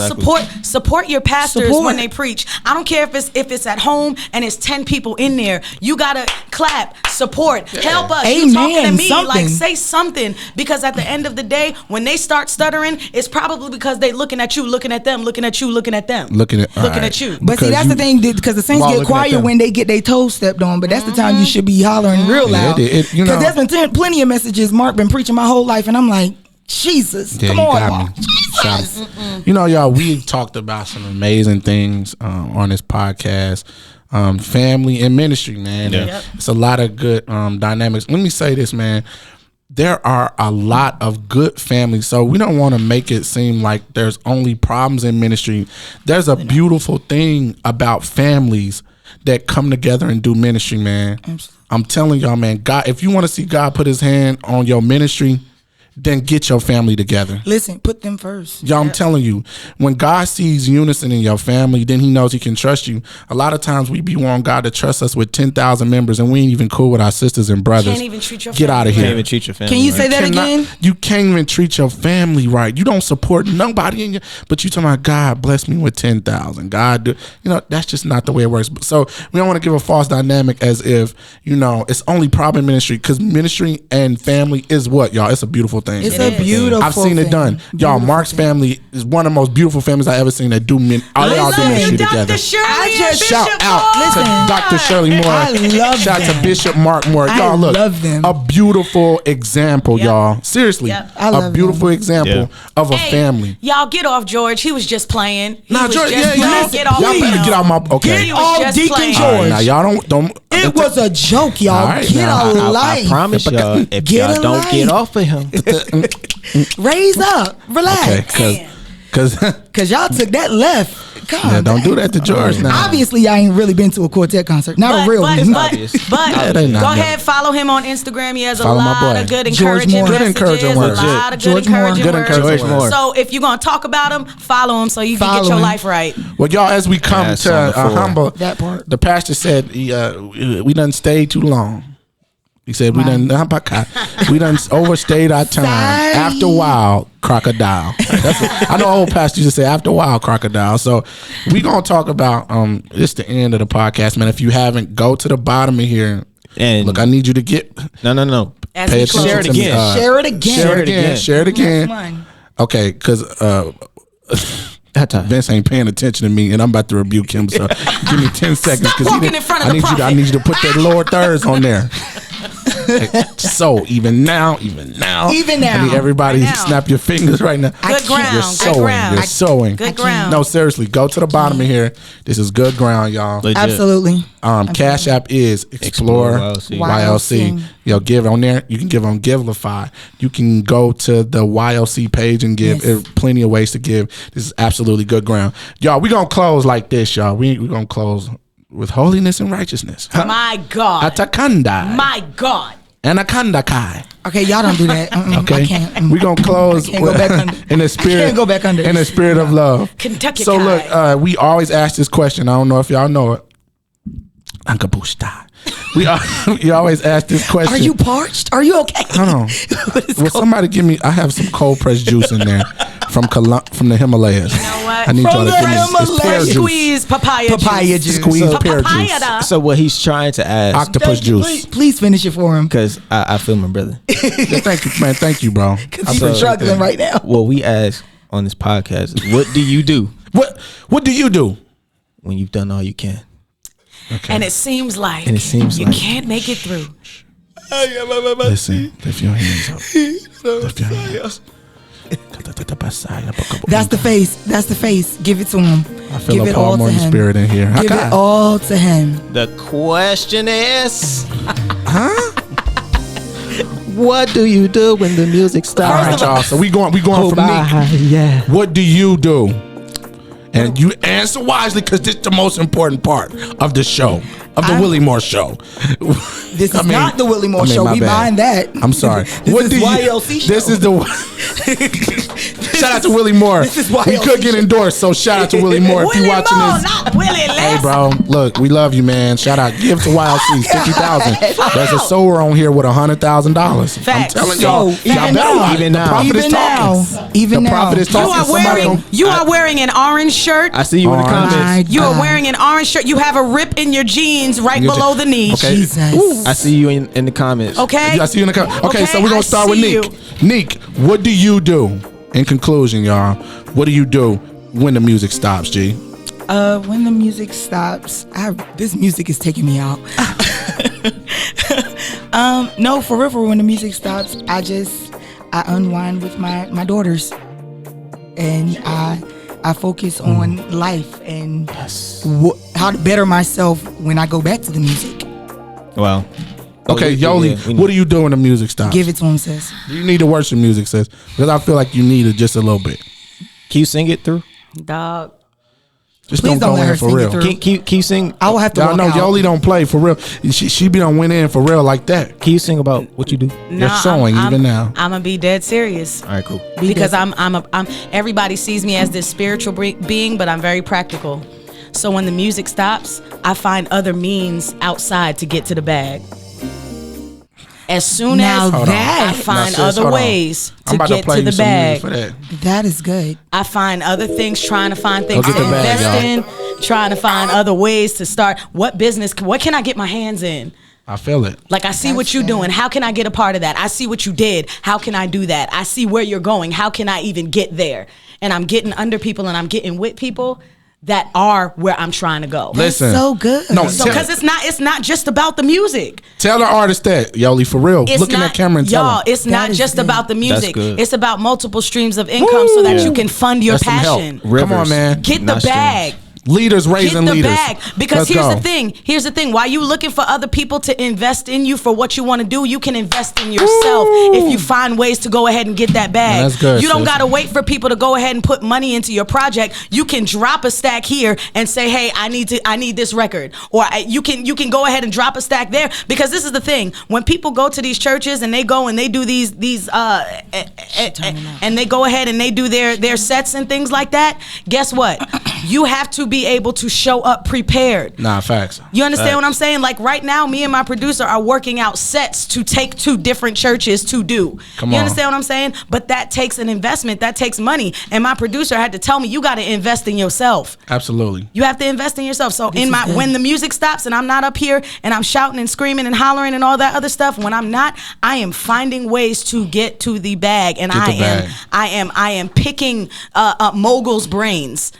Speaker 4: support your pastors when they preach. I don't care if it's at home and it's 10 people in there. You gotta clap, support, help us.
Speaker 2: Amen.
Speaker 4: You talking to me,
Speaker 2: something.
Speaker 4: like, say something, because at the end of the day, when they start stuttering, it's probably because they looking at you, looking at them, looking at you, looking at them, looking at you.
Speaker 2: But see, that's the thing, because the saints get quiet when they get their toes stepped on. But that's the time you should be hollering real loud. Because there's been plenty of messages Mark been preaching my whole life, and I'm like, Jesus, come on, Mark. Jesus.
Speaker 1: You know, y'all, we've talked about some amazing things on this podcast. Family and ministry, man. It's a lot of good dynamics. Let me say this, man. There are a lot of good families, so we don't want to make it seem like there's only problems in ministry. There's a beautiful thing about families that come together and do ministry, man. Absolutely. I'm telling y'all, man, God, if you want to see God put his hand on your ministry, then get your family together.
Speaker 2: Listen, put them first.
Speaker 1: Y'all, I'm telling you, when God sees unison in your family, then he knows he can trust you. A lot of times we be wanting God to trust us with 10,000 members, and we ain't even cool with our sisters and brothers.
Speaker 4: Can't even treat your
Speaker 1: Get
Speaker 4: family
Speaker 1: out of here.
Speaker 3: Can't even treat your family.
Speaker 2: Can you say that again?
Speaker 1: You can't even treat your family right. You don't support nobody in your, but you talking about God bless me with 10,000. God do, you know, that's just not the way it works. So we don't want to give a false dynamic as if, you know, it's only problem ministry, because ministry and family is what, y'all? It's a beautiful thing.
Speaker 2: It's a beautiful
Speaker 1: I've seen it done. Y'all, Mark's family is one of the most beautiful families I ever seen that do all do ministry together. Shout out to Dr. Shirley Moore.
Speaker 2: I love
Speaker 1: Shout out
Speaker 2: them.
Speaker 1: to Bishop Mark Moore. Y'all, look,
Speaker 2: love them.
Speaker 1: a beautiful example, y'all. Seriously, a beautiful example of a family.
Speaker 4: Y'all, get off George. He was just playing.
Speaker 1: Nah, George,
Speaker 4: get off.
Speaker 1: Y'all better get out my
Speaker 2: Get off Deacon George.
Speaker 1: Right, now y'all don't.
Speaker 2: It was a joke, y'all.
Speaker 1: Right,
Speaker 2: get a life.
Speaker 3: I promise y'all, if y'all don't get off of him,
Speaker 2: raise up, relax.
Speaker 1: Okay,
Speaker 2: because y'all took that left. God,
Speaker 1: yeah, don't do that to George now.
Speaker 2: Obviously, I ain't really been to a quartet concert. Not a real one.
Speaker 4: But go ahead, follow him on Instagram. He has a lot of good encouraging messages. A lot of good encouraging words. So if you're going to talk about him, follow him so you can get your life right.
Speaker 1: Well, y'all, as we come to humble,
Speaker 2: that part.
Speaker 1: The pastor said we done stayed too long. He said we done overstayed our time. After a while, crocodile. I know old pastor used to say after a while, crocodile. So we gonna talk about it's the end of the podcast, man. If you haven't, go to the bottom of here. And look, I need you to get
Speaker 3: no.
Speaker 1: Pay attention.
Speaker 3: Share it again.
Speaker 2: Share it again.
Speaker 1: Share it again. Share it again. Okay, because that time Vince ain't paying attention to me, and I'm about to rebuke him. So give me 10 seconds, because I need you to put that lower thirds on there. So even now, I need everybody snap your fingers right now.
Speaker 4: Good ground.
Speaker 1: You're sowing.
Speaker 4: Good ground.
Speaker 1: No, seriously, go to the bottom of here. This is good ground, y'all.
Speaker 3: Legit.
Speaker 2: Absolutely.
Speaker 1: Cash App is Explore YLC. Yo, give on there. You can give on Givelify. You can go to the YLC page and give. There's plenty of ways to give. This is absolutely good ground, y'all. We gonna close like this, y'all. We gonna close with holiness and righteousness.
Speaker 4: My God.
Speaker 1: Atakandai.
Speaker 4: My God.
Speaker 1: Anakandakai.
Speaker 2: Okay, y'all don't do that.
Speaker 1: Okay,
Speaker 2: I can't.
Speaker 1: We gonna close
Speaker 2: go back under.
Speaker 1: in the spirit.
Speaker 2: I can't go back under.
Speaker 1: In the spirit of love.
Speaker 4: Kentucky.
Speaker 1: So look, we always ask this question. I don't know if y'all know it. Ankabushta. We always ask this question.
Speaker 2: Are you parched? Are you okay?
Speaker 1: Hold on. Will somebody give me? I have some cold pressed juice in there from the Himalayas.
Speaker 4: You know what?
Speaker 1: I need y'all to give me pear juice.
Speaker 4: Squeeze papaya juice.
Speaker 1: Squeeze pear juice.
Speaker 3: So what he's trying to ask,
Speaker 1: octopus juice.
Speaker 2: Please finish it for him,
Speaker 3: because I feel my brother.
Speaker 1: Yeah, thank you, man. Thank you, bro.
Speaker 2: Because he's struggling right now.
Speaker 3: What we ask on this podcast is, what do you do?
Speaker 1: What do you do
Speaker 3: when you've done all you can?
Speaker 4: Okay. And it seems like
Speaker 3: you
Speaker 4: can't make it through.
Speaker 1: Listen, lift your hands up. Lift your hands.
Speaker 2: That's the face. That's the face. Give it to him.
Speaker 1: I feel
Speaker 2: Give
Speaker 1: a
Speaker 2: it all
Speaker 1: Paul
Speaker 2: to
Speaker 1: Morton
Speaker 2: him.
Speaker 1: spirit in here.
Speaker 2: Give it all to him.
Speaker 3: The question is,
Speaker 1: Huh?
Speaker 3: what do you do when the music
Speaker 1: All
Speaker 3: stops?
Speaker 1: right, y'all. So we going from Nick.
Speaker 3: Yeah.
Speaker 1: What do you do? And you answer wisely because this is the most important part of the show, of the Willie Moore show.
Speaker 2: This is not the Willie Moore show.
Speaker 1: my
Speaker 2: We
Speaker 1: bad.
Speaker 2: mind that.
Speaker 1: I'm sorry.
Speaker 2: This is YLC show.
Speaker 1: This is the. Shout out to Willie Moore.
Speaker 2: This is
Speaker 1: We
Speaker 2: YLC
Speaker 1: could get endorsed, so shout out to Willie Moore if you
Speaker 4: Willie
Speaker 1: watching
Speaker 4: Moore,
Speaker 1: this.
Speaker 4: not Willie
Speaker 1: Hey,
Speaker 4: Les.
Speaker 1: bro, look, we love you, man. Shout out, give to YLC 50,000. There's a sower on here with $100,000. I'm
Speaker 4: Facts.
Speaker 1: telling
Speaker 2: So,
Speaker 1: y'all,
Speaker 2: even
Speaker 1: y'all better
Speaker 2: now,
Speaker 1: watch.
Speaker 3: even
Speaker 1: The
Speaker 3: now.
Speaker 1: prophet is
Speaker 2: Even now,
Speaker 1: talking.
Speaker 2: even
Speaker 1: The
Speaker 2: now.
Speaker 1: prophet is
Speaker 4: You
Speaker 1: talking.
Speaker 4: are
Speaker 1: Somebody
Speaker 4: wearing
Speaker 1: gonna-
Speaker 4: you are wearing an orange shirt.
Speaker 3: I see you in the
Speaker 1: Orange.
Speaker 3: comments.
Speaker 4: You are wearing an orange shirt. You have a rip in your jeans right
Speaker 1: Your
Speaker 4: below
Speaker 1: je-
Speaker 4: the knee.
Speaker 1: Okay.
Speaker 2: Jesus.
Speaker 3: I see you in the comments.
Speaker 4: Okay.
Speaker 1: I see you in the comments. Okay, so we're
Speaker 4: I
Speaker 1: going to start with
Speaker 4: see
Speaker 1: Neek. Neek, what do you do? In conclusion, y'all, what do you do when the music stops, G?
Speaker 2: When the music stops, this music is taking me out. No, for real, when the music stops, I unwind with my daughters, and I focus on life and how to better myself when I go back to the music.
Speaker 3: Well.
Speaker 1: Okay, Yoli, what do you do when the music stops?
Speaker 2: Give it to him, sis.
Speaker 1: Do you need to worship music, sis? Because I feel like you need it just a little bit.
Speaker 3: Can you sing it through?
Speaker 4: Dog.
Speaker 1: Just
Speaker 2: Please don't
Speaker 1: go
Speaker 2: let
Speaker 1: in
Speaker 2: her
Speaker 1: for
Speaker 2: sing it
Speaker 1: real.
Speaker 2: through.
Speaker 3: Can you sing?
Speaker 2: I will have to
Speaker 1: Y'all
Speaker 2: walk
Speaker 1: know
Speaker 2: out.
Speaker 1: Yoli don't play for real. She be done went in for real like that.
Speaker 3: Can you sing about what you do?
Speaker 1: You're showing even now.
Speaker 4: I'm gonna be dead serious.
Speaker 3: All right, cool.
Speaker 4: Because I'm everybody sees me as this spiritual being, but I'm very practical. So when the music stops, I find other means outside to get to the bag. As soon
Speaker 2: Now
Speaker 4: as
Speaker 1: Hold on.
Speaker 2: that-
Speaker 4: I find
Speaker 1: Now, sis,
Speaker 4: other
Speaker 1: hold on.
Speaker 4: ways
Speaker 1: I'm
Speaker 4: to
Speaker 1: about
Speaker 4: get
Speaker 1: play
Speaker 4: to
Speaker 1: you
Speaker 4: the
Speaker 1: some music
Speaker 4: bag,
Speaker 1: for that.
Speaker 2: That is good.
Speaker 4: I find other things, trying to find things
Speaker 1: Go
Speaker 4: to
Speaker 1: get the bag,
Speaker 4: invest
Speaker 1: y'all.
Speaker 4: in, trying to find other ways to start. What business? What can I get my hands in?
Speaker 1: I feel it.
Speaker 4: Like, I see what
Speaker 2: That's
Speaker 4: you're
Speaker 2: good.
Speaker 4: doing. How can I get a part of that? I see what you did. How can I do that? I see where you're going. How can I even get there? And I'm getting under people and I'm getting with people that are where I'm trying to go.
Speaker 1: Listen.
Speaker 2: So good.
Speaker 1: No,
Speaker 4: So, because it's not just about the music.
Speaker 1: Tell the artist that, Yoli, for real.
Speaker 4: It's
Speaker 1: Look in
Speaker 4: not,
Speaker 1: that camera and tell
Speaker 4: y'all,
Speaker 1: him.
Speaker 4: it's not
Speaker 2: is
Speaker 4: just
Speaker 2: good.
Speaker 4: about the music.
Speaker 3: good.
Speaker 4: It's about multiple streams of income so that
Speaker 3: Yeah.
Speaker 4: you can fund your
Speaker 1: That's some help.
Speaker 4: passion.
Speaker 3: Rivers.
Speaker 1: Come on, man.
Speaker 4: Get the
Speaker 3: Not streams.
Speaker 4: bag.
Speaker 1: Leaders raising
Speaker 4: Get the
Speaker 1: leaders.
Speaker 4: bag. Because
Speaker 1: Let's
Speaker 4: here's
Speaker 1: go.
Speaker 4: the thing. Here's the thing. While you looking for other people to invest in you for what you want to do, you can invest in yourself if you find ways to go ahead and get that bag.
Speaker 1: That's good,
Speaker 4: You don't
Speaker 1: sis.
Speaker 4: gotta wait for people to go ahead and put money into your project. You can drop a stack here and say, "Hey, I need this record," or you can go ahead and drop a stack there. Because this is the thing. When people go to these churches and they go and they do these and they go ahead and they do their sets and things like that. Guess what? You have to be able to show up prepared.
Speaker 1: Nah, facts.
Speaker 4: You understand what I'm saying? Like right now, me and my producer are working out sets to take to different churches to do.
Speaker 1: Come
Speaker 4: You
Speaker 1: on.
Speaker 4: understand what I'm saying? But that takes an investment. That takes money. And my producer had to tell me, you got to invest in yourself.
Speaker 1: Absolutely.
Speaker 4: You have to invest in yourself. So
Speaker 2: is good.
Speaker 4: when the music stops and I'm not up here and I'm shouting and screaming and hollering and all that other stuff, when I'm not, I am finding ways to get to the bag. And
Speaker 1: Get the bag.
Speaker 4: I am picking moguls' brains.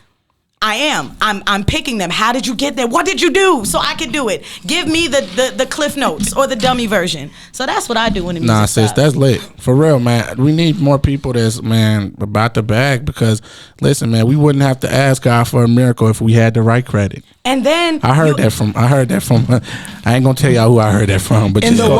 Speaker 4: I am. I'm picking them. How did you get there? What did you do so I could do it? Give me the Cliff Notes or the dummy version. So that's what I do when the music
Speaker 1: Nah, sis,
Speaker 4: stops.
Speaker 1: that's lit. For real, man. We need more people that's, man, about the bag because, listen, man, we wouldn't have to ask God for a miracle if we had the right credit.
Speaker 4: And then
Speaker 1: I heard that from, I ain't going to tell y'all who I heard that from, but
Speaker 2: In
Speaker 1: just
Speaker 2: the
Speaker 1: go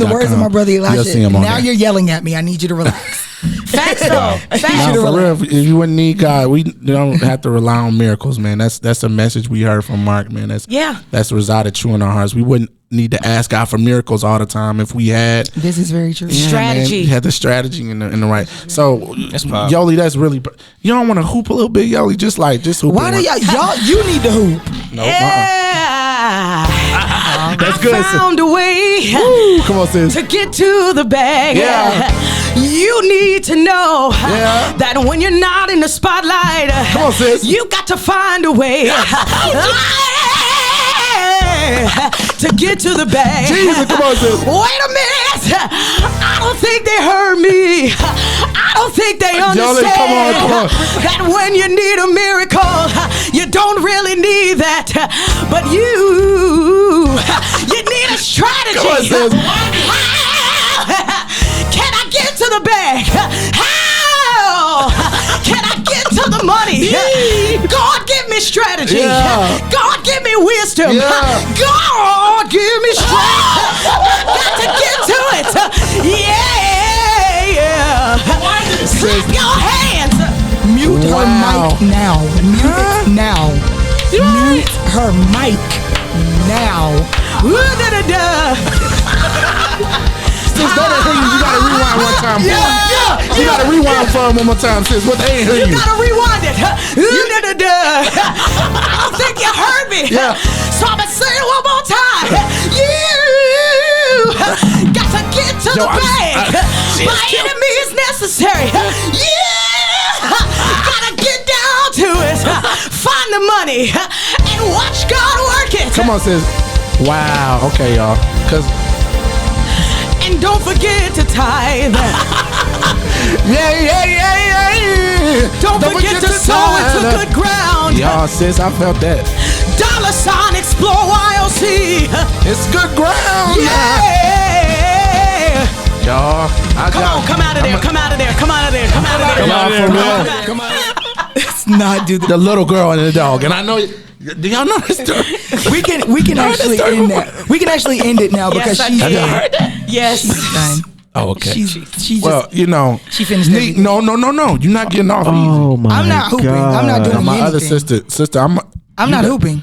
Speaker 1: to
Speaker 2: words of my brother
Speaker 1: You'll
Speaker 2: Elijah,
Speaker 1: see him on
Speaker 2: now
Speaker 1: there.
Speaker 2: you're yelling at me. I need you to relax.
Speaker 4: facts though. Facts.
Speaker 1: Nah, for real, if you wouldn't need God, we don't have to rely on miracles, man. That's a message we heard from Mark, man. That's resided true in our hearts. We wouldn't need to ask God for miracles all the time if we had
Speaker 2: This is very true.
Speaker 1: Yeah,
Speaker 4: Strategy.
Speaker 1: man, we had the strategy in the right. So,
Speaker 3: That's powerful.
Speaker 1: Yoli, that's really. You don't want to hoop a little bit, Yoli. Just hoop.
Speaker 2: Why do y'all? You need to hoop.
Speaker 1: No,
Speaker 4: Yeah.
Speaker 1: That's
Speaker 4: I
Speaker 1: good. sis.
Speaker 4: found a way
Speaker 1: Woo, come on, sis.
Speaker 4: to get to the bag.
Speaker 1: Yeah.
Speaker 4: You need to know
Speaker 1: Yeah.
Speaker 4: that when you're not in the spotlight,
Speaker 1: Come on, sis.
Speaker 4: you got to find a way to get to the bag.
Speaker 1: Jesus, come on, sis.
Speaker 4: Wait a minute. I don't think they heard me. I don't think they understand
Speaker 1: come on.
Speaker 4: that when you need a miracle, you don't really need that. But you need a strategy.
Speaker 1: Come on, sis.
Speaker 4: Can I get to the bag? How can I get to the money? God, give me strategy.
Speaker 1: Yeah.
Speaker 4: God, give me wisdom.
Speaker 1: Yeah.
Speaker 4: God, give me strength. Got to get to it. Yeah. Clap your hands.
Speaker 2: Mute her mic now. Mute it now. Mute her mic now.
Speaker 1: Sis, they didn't hear you. You gotta rewind one time. You gotta rewind for them one more time, sis. What they ain't hear you?
Speaker 4: You gotta rewind it. I don't think you heard me.
Speaker 1: Yeah.
Speaker 4: So I'm gonna say it one more time. You got to get to the bag. My enemy is necessary. Yeah. Gotta get down to it. Find the money and watch God work it.
Speaker 1: Come on, sis. Wow. Okay, y'all. Cause
Speaker 4: And don't forget to tithe.
Speaker 1: yeah.
Speaker 4: Don't forget to sow into good ground.
Speaker 1: Y'all, sis, I felt that.
Speaker 4: $ Explore YLC.
Speaker 1: It's good ground.
Speaker 4: Yeah.
Speaker 1: Y'all.
Speaker 4: Come out of there. Come out of there. Come out of there. Come out of there.
Speaker 1: Come on, for real.
Speaker 4: Come on.
Speaker 2: Let's not do
Speaker 1: The little girl and the dog. And I know, do y'all know this story?
Speaker 2: We can actually end that. We can actually end it now because
Speaker 4: Yes, I
Speaker 2: she's
Speaker 4: did.
Speaker 2: done.
Speaker 4: Yes.
Speaker 2: She's done.
Speaker 1: Oh, okay.
Speaker 2: She's
Speaker 1: Well,
Speaker 2: just,
Speaker 1: you know.
Speaker 2: she finished
Speaker 1: Neek,
Speaker 2: everything.
Speaker 1: no. You're not getting off easy.
Speaker 3: Oh my
Speaker 2: I'm not hooping. I'm not doing
Speaker 1: My other
Speaker 2: anything.
Speaker 1: sister,
Speaker 2: I'm not hooping.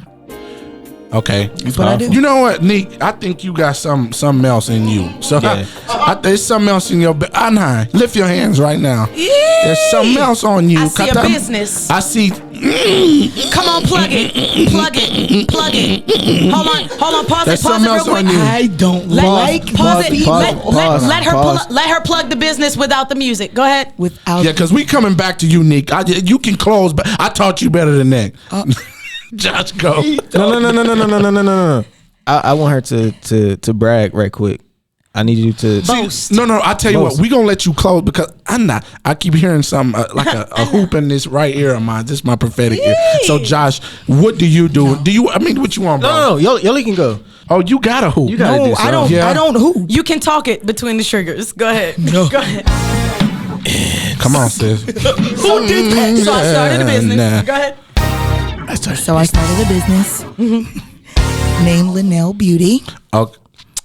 Speaker 1: Okay.
Speaker 2: That's what I do.
Speaker 1: You know what, Neek? I think you got something else in you. So
Speaker 3: Yeah.
Speaker 1: there's something else in your Anai, lift your hands right now. There's something else on you.
Speaker 4: I see a business.
Speaker 1: I see.
Speaker 4: Come on, plug it. Plug it. Plug it. Hold on. Pause
Speaker 1: There's
Speaker 4: it. Pause
Speaker 1: something
Speaker 4: it real
Speaker 1: else on
Speaker 4: quick.
Speaker 1: you.
Speaker 2: I don't like
Speaker 4: Pause it.
Speaker 3: Pause.
Speaker 4: Let her
Speaker 3: Pause.
Speaker 4: let her plug the business without the music. Go ahead.
Speaker 2: without.
Speaker 1: Yeah, because we coming back to you, Neek. You can close, but I taught you better than that. Josh, go.
Speaker 3: No. I want her to brag right quick. I need you to
Speaker 4: Boast.
Speaker 1: No, I tell you
Speaker 3: Boast.
Speaker 1: what, we gonna let you close because I keep hearing something like a hoop in this right ear of mine. This is my prophetic ear. So Josh, what do you do? Do you? I mean, what you want, bro?
Speaker 3: No, Yoli can go.
Speaker 1: Oh, you got a hoop.
Speaker 3: You gotta do
Speaker 2: No, I don't.
Speaker 3: something.
Speaker 1: Yeah.
Speaker 2: I don't hoop.
Speaker 4: You can talk it between the triggers. Go ahead.
Speaker 2: No.
Speaker 4: Go ahead.
Speaker 1: Come on, sis.
Speaker 4: Who did that? So I started a business.
Speaker 1: Nah.
Speaker 4: Go ahead.
Speaker 2: So I started a business named Linnell Beauty.
Speaker 1: Oh,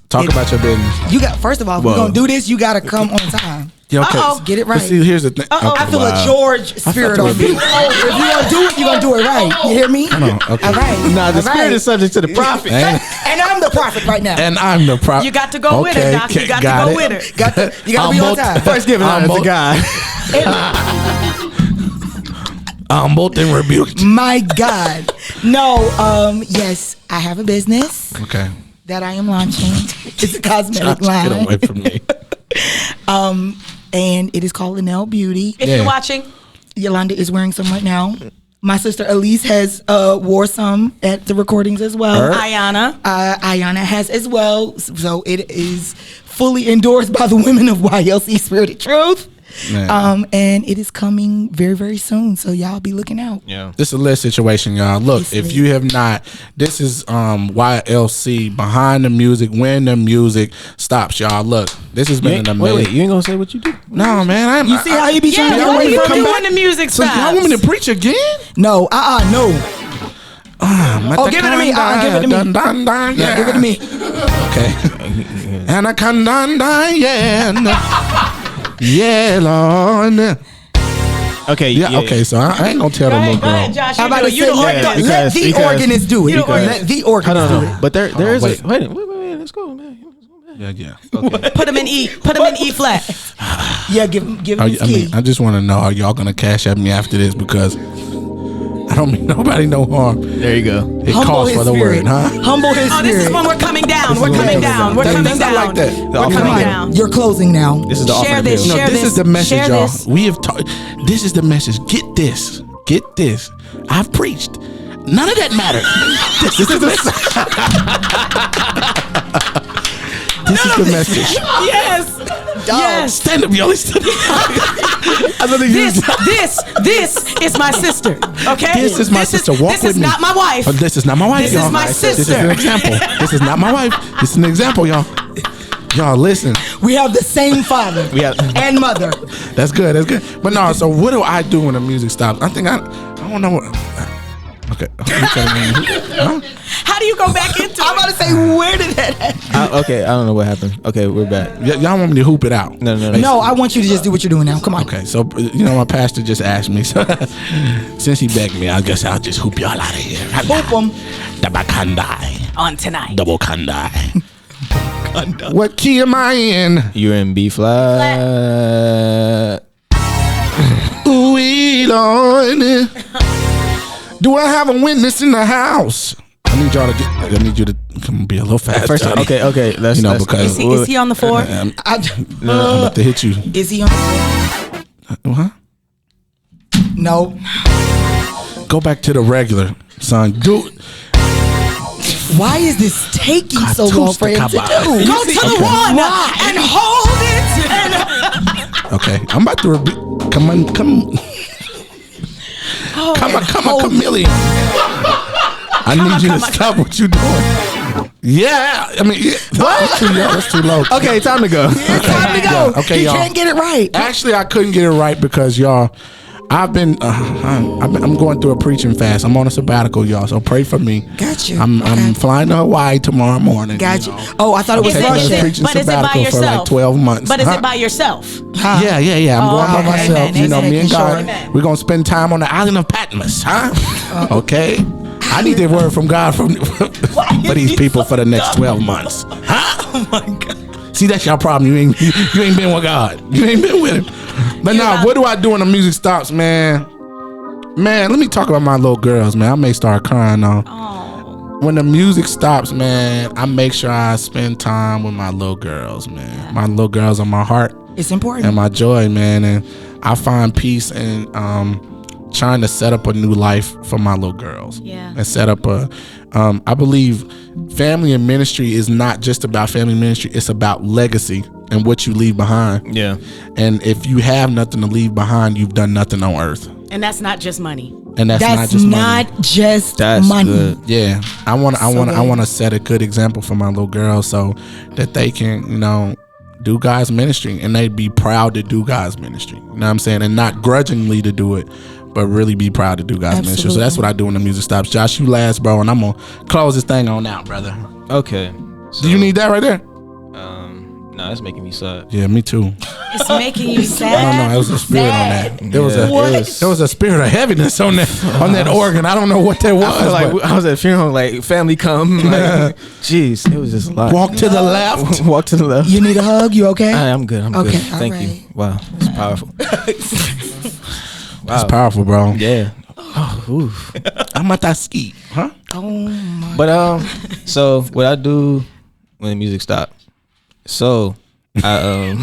Speaker 1: talk about your business.
Speaker 2: You got first of all, if we're gonna do this, you gotta come on time.
Speaker 1: Yeah, okay.
Speaker 4: Uh-oh.
Speaker 2: Get it
Speaker 1: But
Speaker 2: right.
Speaker 1: see, here's the thing.
Speaker 4: Uh-oh.
Speaker 2: I feel
Speaker 1: wow.
Speaker 2: a George spirit
Speaker 1: felt
Speaker 2: on
Speaker 1: it.
Speaker 2: me. If you're gonna do it, you're gonna do it right. You hear me?
Speaker 1: on, okay.
Speaker 2: All right.
Speaker 3: Nah, the
Speaker 2: All
Speaker 3: spirit
Speaker 2: right.
Speaker 3: is subject to the prophet.
Speaker 1: And,
Speaker 2: And I'm the prophet right now.
Speaker 1: and I'm the prop.
Speaker 4: You got to go with her, Doc. You got to go with her.
Speaker 2: You gotta be on time.
Speaker 3: First giving honor to God.
Speaker 1: Both in rebuked.
Speaker 2: My God. No, yes, I have a business
Speaker 1: Okay.
Speaker 2: that I am launching. It's a cosmetic
Speaker 1: Josh, get away
Speaker 2: line.
Speaker 1: from me.
Speaker 2: And it is called Linnell Beauty.
Speaker 4: If
Speaker 1: Yeah.
Speaker 4: you're watching,
Speaker 2: Yolanda is wearing some right now. My sister Elise has wore some at the recordings as well.
Speaker 4: Ayana.
Speaker 2: Ayana has as well. So it is fully endorsed by the women of YLC Spirited Truth.
Speaker 1: Man.
Speaker 2: And it is coming very, very soon. So y'all be looking out.
Speaker 3: Yeah.
Speaker 1: This is a lit situation, y'all. Look,
Speaker 2: It's
Speaker 1: if
Speaker 2: lit.
Speaker 1: you have not, this is YLC, behind the music, when the music stops, y'all. Look, this has been an amazing.
Speaker 3: Wait, you ain't gonna say what you do?
Speaker 1: No, man.
Speaker 2: You see how he be trying to
Speaker 4: Yeah,
Speaker 2: get
Speaker 4: what
Speaker 2: away
Speaker 4: do you
Speaker 2: from
Speaker 4: do
Speaker 2: me?
Speaker 4: when the music
Speaker 1: So
Speaker 4: stops?
Speaker 1: y'all want me to preach again?
Speaker 2: No, no. Give it to me. Give it to me.
Speaker 1: Dun, dun, dun,
Speaker 2: Yeah, give it to me.
Speaker 1: Okay. Anaconda, yeah. Yeah, Lord.
Speaker 3: Okay.
Speaker 1: Yeah, okay, so I ain't gonna tell
Speaker 4: Go
Speaker 1: the
Speaker 4: ahead,
Speaker 1: little
Speaker 4: go ahead,
Speaker 1: girl.
Speaker 4: Josh.
Speaker 2: I'm about to
Speaker 4: You
Speaker 2: say,
Speaker 4: the
Speaker 2: let
Speaker 4: organist.
Speaker 3: because-
Speaker 2: the organist do it.
Speaker 4: You the organist.
Speaker 2: Let the organist do it.
Speaker 3: But there is
Speaker 1: wait.
Speaker 3: a wait. Let's go, man.
Speaker 1: Yeah.
Speaker 3: Okay.
Speaker 4: Put them in E. Put them in E flat.
Speaker 2: Yeah, give him his key.
Speaker 1: I just want to know, are y'all gonna cash at me after this? Because I don't mean nobody no harm.
Speaker 3: There you go.
Speaker 1: It costs for the word, huh?
Speaker 2: Humble his
Speaker 4: Oh,
Speaker 2: spirit.
Speaker 4: this is when we're coming down. We're
Speaker 1: is
Speaker 4: coming
Speaker 1: when we're
Speaker 4: down.
Speaker 1: coming
Speaker 4: We're
Speaker 1: down.
Speaker 4: coming
Speaker 1: That's not
Speaker 4: down.
Speaker 1: like that.
Speaker 4: We're
Speaker 3: Come
Speaker 4: coming
Speaker 3: on.
Speaker 4: down.
Speaker 2: You're closing now.
Speaker 3: This is the
Speaker 4: Share
Speaker 3: offering.
Speaker 4: this,
Speaker 1: No,
Speaker 4: share
Speaker 1: this is the message,
Speaker 4: share
Speaker 1: y'all.
Speaker 4: this.
Speaker 1: We have taught. This is the message. Get this. Get this. I've preached. None of that mattered. This is the message. This is the message.
Speaker 4: Yes. Yes.
Speaker 1: Stand up, Yoli. Stand up.
Speaker 4: This is my sister. Okay.
Speaker 1: This is my sister. Walk
Speaker 4: this
Speaker 1: with
Speaker 4: is
Speaker 1: me.
Speaker 4: not my wife.
Speaker 1: This is not my wife.
Speaker 4: This
Speaker 1: y'all.
Speaker 4: is my
Speaker 1: This is
Speaker 4: sister.
Speaker 1: an example. This is not my wife. This is an example, y'all. Y'all listen.
Speaker 2: We have the same father and mother.
Speaker 1: That's good. That's good. But no. So what do I do when the music stops? I don't know what. Okay. Huh?
Speaker 4: How do you go back into it?
Speaker 2: I'm about to say, where did that happen?
Speaker 3: Okay, I don't know what happened. Okay, we're back.
Speaker 1: Y'all want me to hoop it out?
Speaker 3: No.
Speaker 2: No, I want you to just do what you're doing now. Come on.
Speaker 1: Okay, so my pastor just asked me. So since he begged me, I guess I'll just hoop y'all out of here.
Speaker 2: Hoop 'em.
Speaker 1: Double kandai.
Speaker 4: On tonight.
Speaker 1: Double kandai. What key am I in?
Speaker 3: You're in B flat.
Speaker 1: Ooh, Lord. Do I have a witness in the house? I need you to come be a little faster.
Speaker 3: First, okay. Let's
Speaker 1: because
Speaker 4: Is he on the floor?
Speaker 1: I'm about to hit you.
Speaker 2: Is he on the floor?
Speaker 1: Huh?
Speaker 2: No.
Speaker 1: Go back to the regular, son. Do.
Speaker 2: Why is this taking so long for him to do?
Speaker 4: Go to the one and hold it.
Speaker 1: Okay, I'm about to come on. Come on, chameleon. I need you to stop what you're doing. Yeah, I mean, that's too low.
Speaker 3: Okay, time to go.
Speaker 2: It's time to go.
Speaker 1: Yeah, okay,
Speaker 2: he
Speaker 1: y'all.
Speaker 2: can't get it right.
Speaker 1: Actually, I couldn't get it right because y'all, I'm going through a preaching fast. I'm on a sabbatical, y'all. So pray for me.
Speaker 2: Got you.
Speaker 1: I'm flying to Hawaii tomorrow morning.
Speaker 2: Got you.
Speaker 1: know.
Speaker 2: Oh, I thought it was
Speaker 1: Taking a
Speaker 2: Russia.
Speaker 1: preaching
Speaker 4: But is it by
Speaker 1: sabbatical for like
Speaker 4: yourself?
Speaker 1: 12 months.
Speaker 4: But is
Speaker 1: Huh?
Speaker 4: it by yourself?
Speaker 1: Yeah. I'm going by
Speaker 2: okay.
Speaker 1: myself.
Speaker 4: Amen.
Speaker 1: You know, me and God,
Speaker 4: Amen.
Speaker 1: we're going to spend time on the island of Patmos, huh? Okay. I need that word from God for these people for the next 12 months. Huh?
Speaker 2: Oh my God.
Speaker 1: See, that's your problem. You ain't been with God. You ain't been with him. But now, what do I do when the music stops, man? Man, let me talk about my little girls, man. I may start crying now. When the music stops, man, I make sure I spend time with my little girls, man. Yeah. My little girls are my heart.
Speaker 2: It's important.
Speaker 1: And my joy, man. And I find peace in trying to set up a new life for my little girls.
Speaker 4: Yeah.
Speaker 1: And set up I believe family and ministry is not just about family ministry. It's about legacy and what you leave behind.
Speaker 3: Yeah.
Speaker 1: And if you have nothing to leave behind, you've done nothing on earth.
Speaker 4: And that's not just money.
Speaker 1: And that's not just money.
Speaker 3: Good.
Speaker 1: Yeah. I want to set a good example for my little girls so that they can, do God's ministry and they be proud to do God's ministry. You know what I'm saying? And not grudgingly to do it, but really be proud to do God's ministry. So that's what I do when the music stops. Josh, you last, bro, and I'm going to close this thing on out, brother.
Speaker 3: Okay.
Speaker 1: Do you need that right there?
Speaker 3: No, that's making me sad.
Speaker 1: Yeah, me too.
Speaker 4: It's making you sad.
Speaker 1: I don't know. It was a spirit on that. There was a spirit of heaviness on that organ. I don't know what that was.
Speaker 3: I feel like I was at a funeral, like family come. Like, jeez, it was just a lot.
Speaker 1: Walk to the left.
Speaker 3: Walk to the left.
Speaker 2: You need a hug? You okay?
Speaker 3: I'm good. I'm good. Thank
Speaker 2: right.
Speaker 3: you. Wow, it's powerful.
Speaker 1: That's powerful, bro.
Speaker 3: Yeah.
Speaker 1: I'm at that ski, huh?
Speaker 2: Oh my.
Speaker 3: But so what I do when the music stops. So I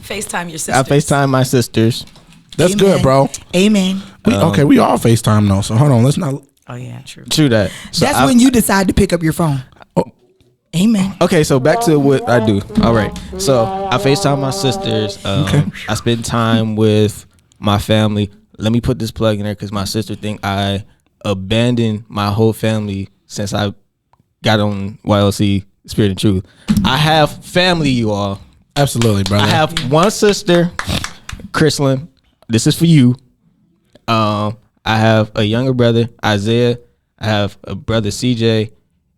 Speaker 4: FaceTime your sisters.
Speaker 3: I FaceTime my sisters.
Speaker 1: That's
Speaker 2: Amen.
Speaker 1: good, bro.
Speaker 2: Amen.
Speaker 1: We all FaceTime though, so hold on. Let's not.
Speaker 4: Oh yeah, true.
Speaker 3: True that. So
Speaker 2: That's when you decide to pick up your phone.
Speaker 1: Oh.
Speaker 2: Amen.
Speaker 3: Okay, so back to what I do. All right. So I FaceTime my sisters. I spend time with my family. Let me put this plug in there because my sister think I abandoned my whole family since I got on YLC Spirit and Truth. I have family, you all.
Speaker 1: Absolutely, brother.
Speaker 3: I have one sister, Chrislyn. This is for you. I have a younger brother, Isaiah. I have a brother, CJ.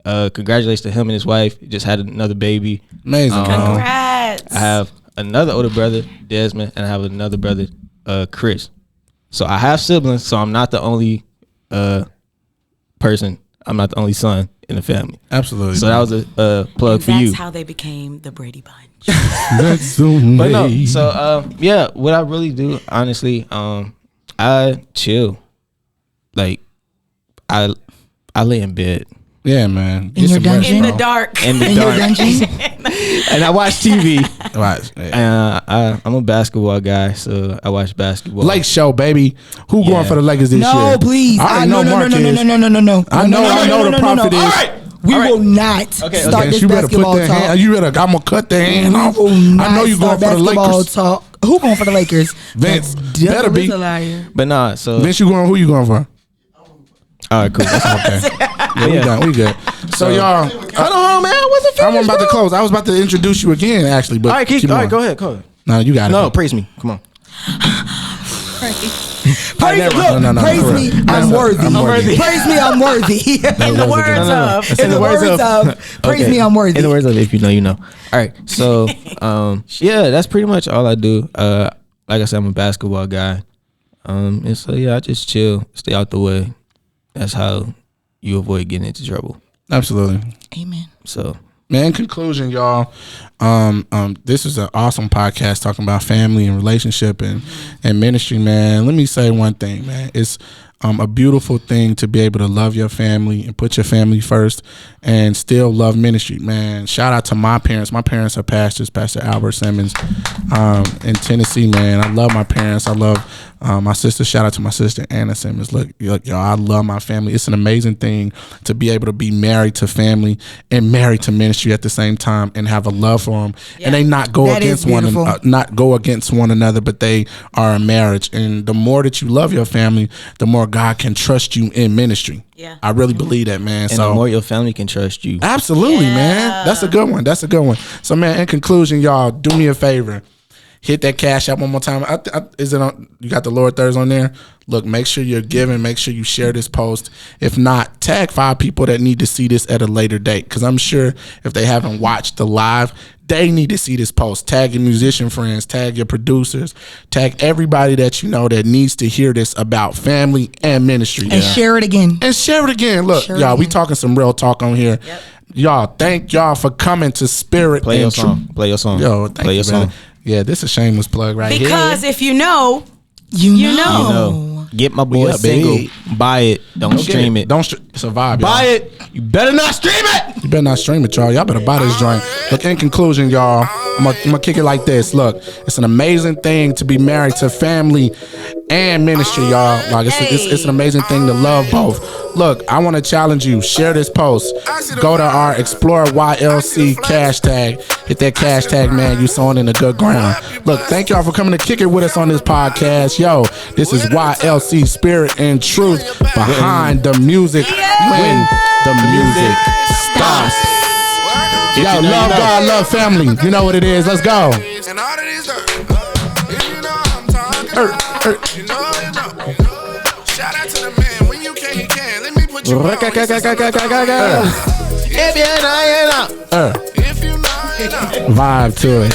Speaker 3: Congratulations to him and his wife. He just had another baby.
Speaker 1: Amazing.
Speaker 4: Congrats.
Speaker 3: I have another older brother, Desmond, and I have another brother, Chris. So I have siblings, so I'm not the only person. I'm not the only son in the family.
Speaker 1: Absolutely.
Speaker 3: So that was a plug for you.
Speaker 4: That's how they became the Brady Bunch.
Speaker 1: That's so
Speaker 3: But no, so what I really do, honestly, I chill. Like I lay in bed.
Speaker 1: Yeah, man.
Speaker 2: In your dungeon?
Speaker 4: In the dark.
Speaker 3: In the
Speaker 2: In your
Speaker 3: dark.
Speaker 2: dungeon?
Speaker 3: And I watch TV.
Speaker 1: Right.
Speaker 3: I'm a basketball guy, so I watch basketball.
Speaker 1: Lake Show, baby. Who
Speaker 3: Yeah.
Speaker 1: going for the Lakers this year?
Speaker 2: No, please.
Speaker 1: I already know Mark is.
Speaker 2: No.
Speaker 1: I know the prophet is.
Speaker 2: All right. We will not start this
Speaker 1: you better
Speaker 2: basketball
Speaker 1: put
Speaker 2: talk.
Speaker 1: I'm gonna cut their hand off. I know you going for the Lakers.
Speaker 2: Talk. Who going for the Lakers?
Speaker 1: Vince. Better be.
Speaker 3: But nah, so
Speaker 1: Vince, who you going for?
Speaker 3: All right, cool. That's
Speaker 1: okay. Yeah, we good. So y'all,
Speaker 3: hold on, man. What's the
Speaker 1: I'm about to close. I was about to introduce you again, actually. But
Speaker 3: all right, go ahead.
Speaker 1: No, you got it.
Speaker 3: No, praise me. Come on.
Speaker 2: Praise me, I'm worthy. Praise me, I'm worthy.
Speaker 4: In the words of.
Speaker 2: In the words of. Praise me, I'm worthy.
Speaker 3: In the words of, if you know, you know. All right, so yeah, that's pretty much all I do. Like I said, I'm a basketball guy. And so yeah, I just chill, stay out the way. That's how you avoid getting into trouble.
Speaker 1: Absolutely.
Speaker 2: Amen.
Speaker 3: So,
Speaker 1: man, in conclusion, y'all, this is an awesome podcast talking about family and relationship and ministry, man. Let me say one thing, man. It's a beautiful thing to be able to love your family and put your family first and still love ministry, man. Shout out to my parents. My parents are pastors, Pastor Albert Simmons in Tennessee, man. I love my parents. I love my sister. Shout out to my sister, Anna Simmons. Look, y'all, I love my family. It's an amazing thing to be able to be married to family and married to ministry at the same time and have a love for them. Yeah. And they not go against one another, but they are a marriage. And the more that you love your family, the more God can trust you in ministry. Yeah, I really believe that, man.
Speaker 3: And
Speaker 1: so
Speaker 3: the more your family can trust you.
Speaker 1: Absolutely, man. That's a good one. So, man, in conclusion, y'all, do me a favor. Hit that Cash App one more time. Is it on? You got the Lord Thurs on there? Look, make sure you're giving. Make sure you share this post. If not, tag 5 people that need to see this at a later date. Because I'm sure if they haven't watched the live, they need to see this post. Tag your musician friends. Tag your producers. Tag everybody that you know that needs to hear this about family and ministry.
Speaker 2: And share it again.
Speaker 1: Look, y'all, we talking some real talk on here. Yep. Y'all, thank y'all for coming to Spirit.
Speaker 3: Play your song. Yo,
Speaker 1: play your song. Yeah, this is a shameless plug right here.
Speaker 4: Because if you know,
Speaker 2: you know.
Speaker 3: Get my boy single. Buy it. Don't stream it.
Speaker 1: It's a vibe, y'all.
Speaker 3: Buy it. You better not stream it.
Speaker 1: You better not stream it, y'all. Y'all better buy this joint. Look, in conclusion, y'all, I'm gonna kick it like this. Look, it's an amazing thing to be married to family and ministry, y'all. Like it's an amazing thing to love both. Look, I want to challenge you. Share this post. Go to our Explore YLC cash tag. Hit that cash tag, man. You sowing in the good ground. Look, thank y'all for coming to kick it with us on this podcast. Yo, this is YLC, Spirit and Truth behind the music when the music stops. Yo, love God, love family. You know what it is. Let's go.
Speaker 5: Shout out to the man. When you can, he can. Let me put you on.
Speaker 1: Vibe to it.